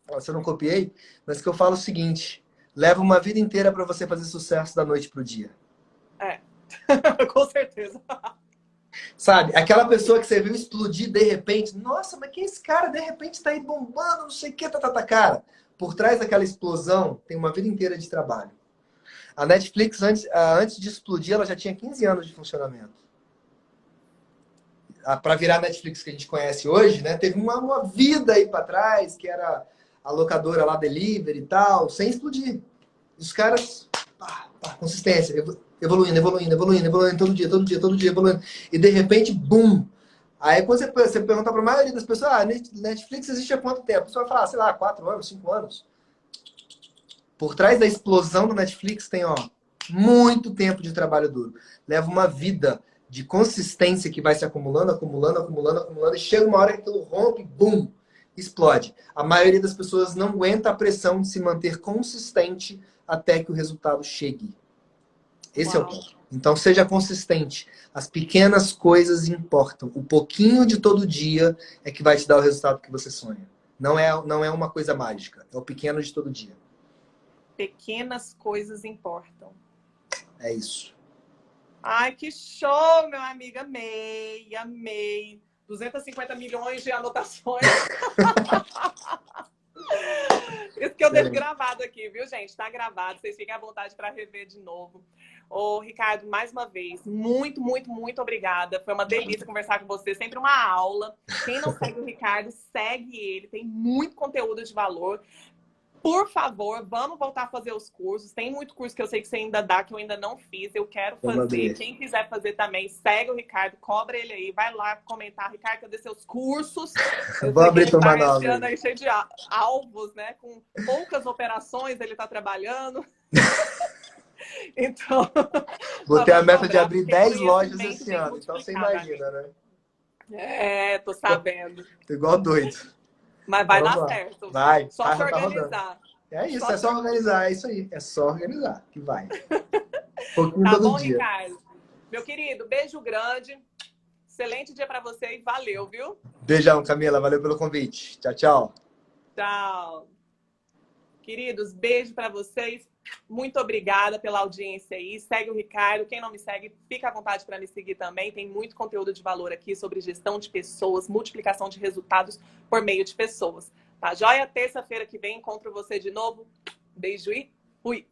essa eu não copiei, mas que eu falo o seguinte: leva uma vida inteira para você fazer sucesso da noite pro dia. É, com certeza. Sabe? Aquela pessoa que você viu explodir de repente. Nossa, mas quem é esse cara? De repente tá aí bombando, não sei o que, cara. Por trás daquela explosão, tem uma vida inteira de trabalho. A Netflix, antes de explodir, ela já tinha 15 anos de funcionamento. Para virar a Netflix que a gente conhece hoje, né? Teve uma vida aí para trás, que era a locadora lá, Delivery e tal, sem explodir. E os caras, consistência, evoluindo, todo dia, evoluindo. E de repente, bum! Aí quando você pergunta para a maioria das pessoas, Netflix existe há quanto tempo? A pessoa vai falar, sei lá, 4 anos, 5 anos. Por trás da explosão do Netflix tem, ó, muito tempo de trabalho duro. Leva uma vida de consistência que vai se acumulando, e chega uma hora que aquilo rompe, bum, explode. A maioria das pessoas não aguenta a pressão de se manter consistente até que o resultado chegue. Esse é o ponto. Então seja consistente. As pequenas coisas importam. O pouquinho de todo dia é que vai te dar o resultado que você sonha. Não é uma coisa mágica. É o pequeno de todo dia. Pequenas coisas importam. É isso. Ai, que show, meu amigo. Amei, amei. 250 milhões de anotações. Isso que eu deixo gravado aqui, viu, gente? Tá gravado. Vocês fiquem à vontade para rever de novo. Ô, Ricardo, mais uma vez, muito, muito, muito obrigada. Foi uma delícia conversar com você. Sempre uma aula. Quem não segue o Ricardo, segue ele. Tem muito conteúdo de valor. Por favor, vamos voltar a fazer os cursos. Tem muito curso que eu sei que você ainda dá, que eu ainda não fiz. Eu quero fazer. Quem quiser fazer também, segue o Ricardo, cobra ele aí. Vai lá comentar, Ricardo, cadê seus cursos? Vou abrir turma nova. Esse ano aí cheio de alvos, né? Com poucas operações ele está trabalhando. Então... Vou ter a meta de abrir 10 lojas esse ano. Então você imagina, né? É, tô sabendo. Tô igual doido. Mas vai dar certo. Vai. Só se organizar. É isso, é só organizar, é isso aí. É só organizar que vai. Pouquinho tá bom, dia. Ricardo? Meu querido, beijo grande. Excelente dia para você e valeu, viu? Beijão, Camila. Valeu pelo convite. Tchau, tchau. Tchau. Queridos, beijo para vocês. Muito obrigada pela audiência aí. Segue o Ricardo. Quem não me segue, fica à vontade para me seguir também. Tem muito conteúdo de valor aqui sobre gestão de pessoas, multiplicação de resultados por meio de pessoas. Tá joia? Terça-feira que vem encontro você de novo. Beijo e fui!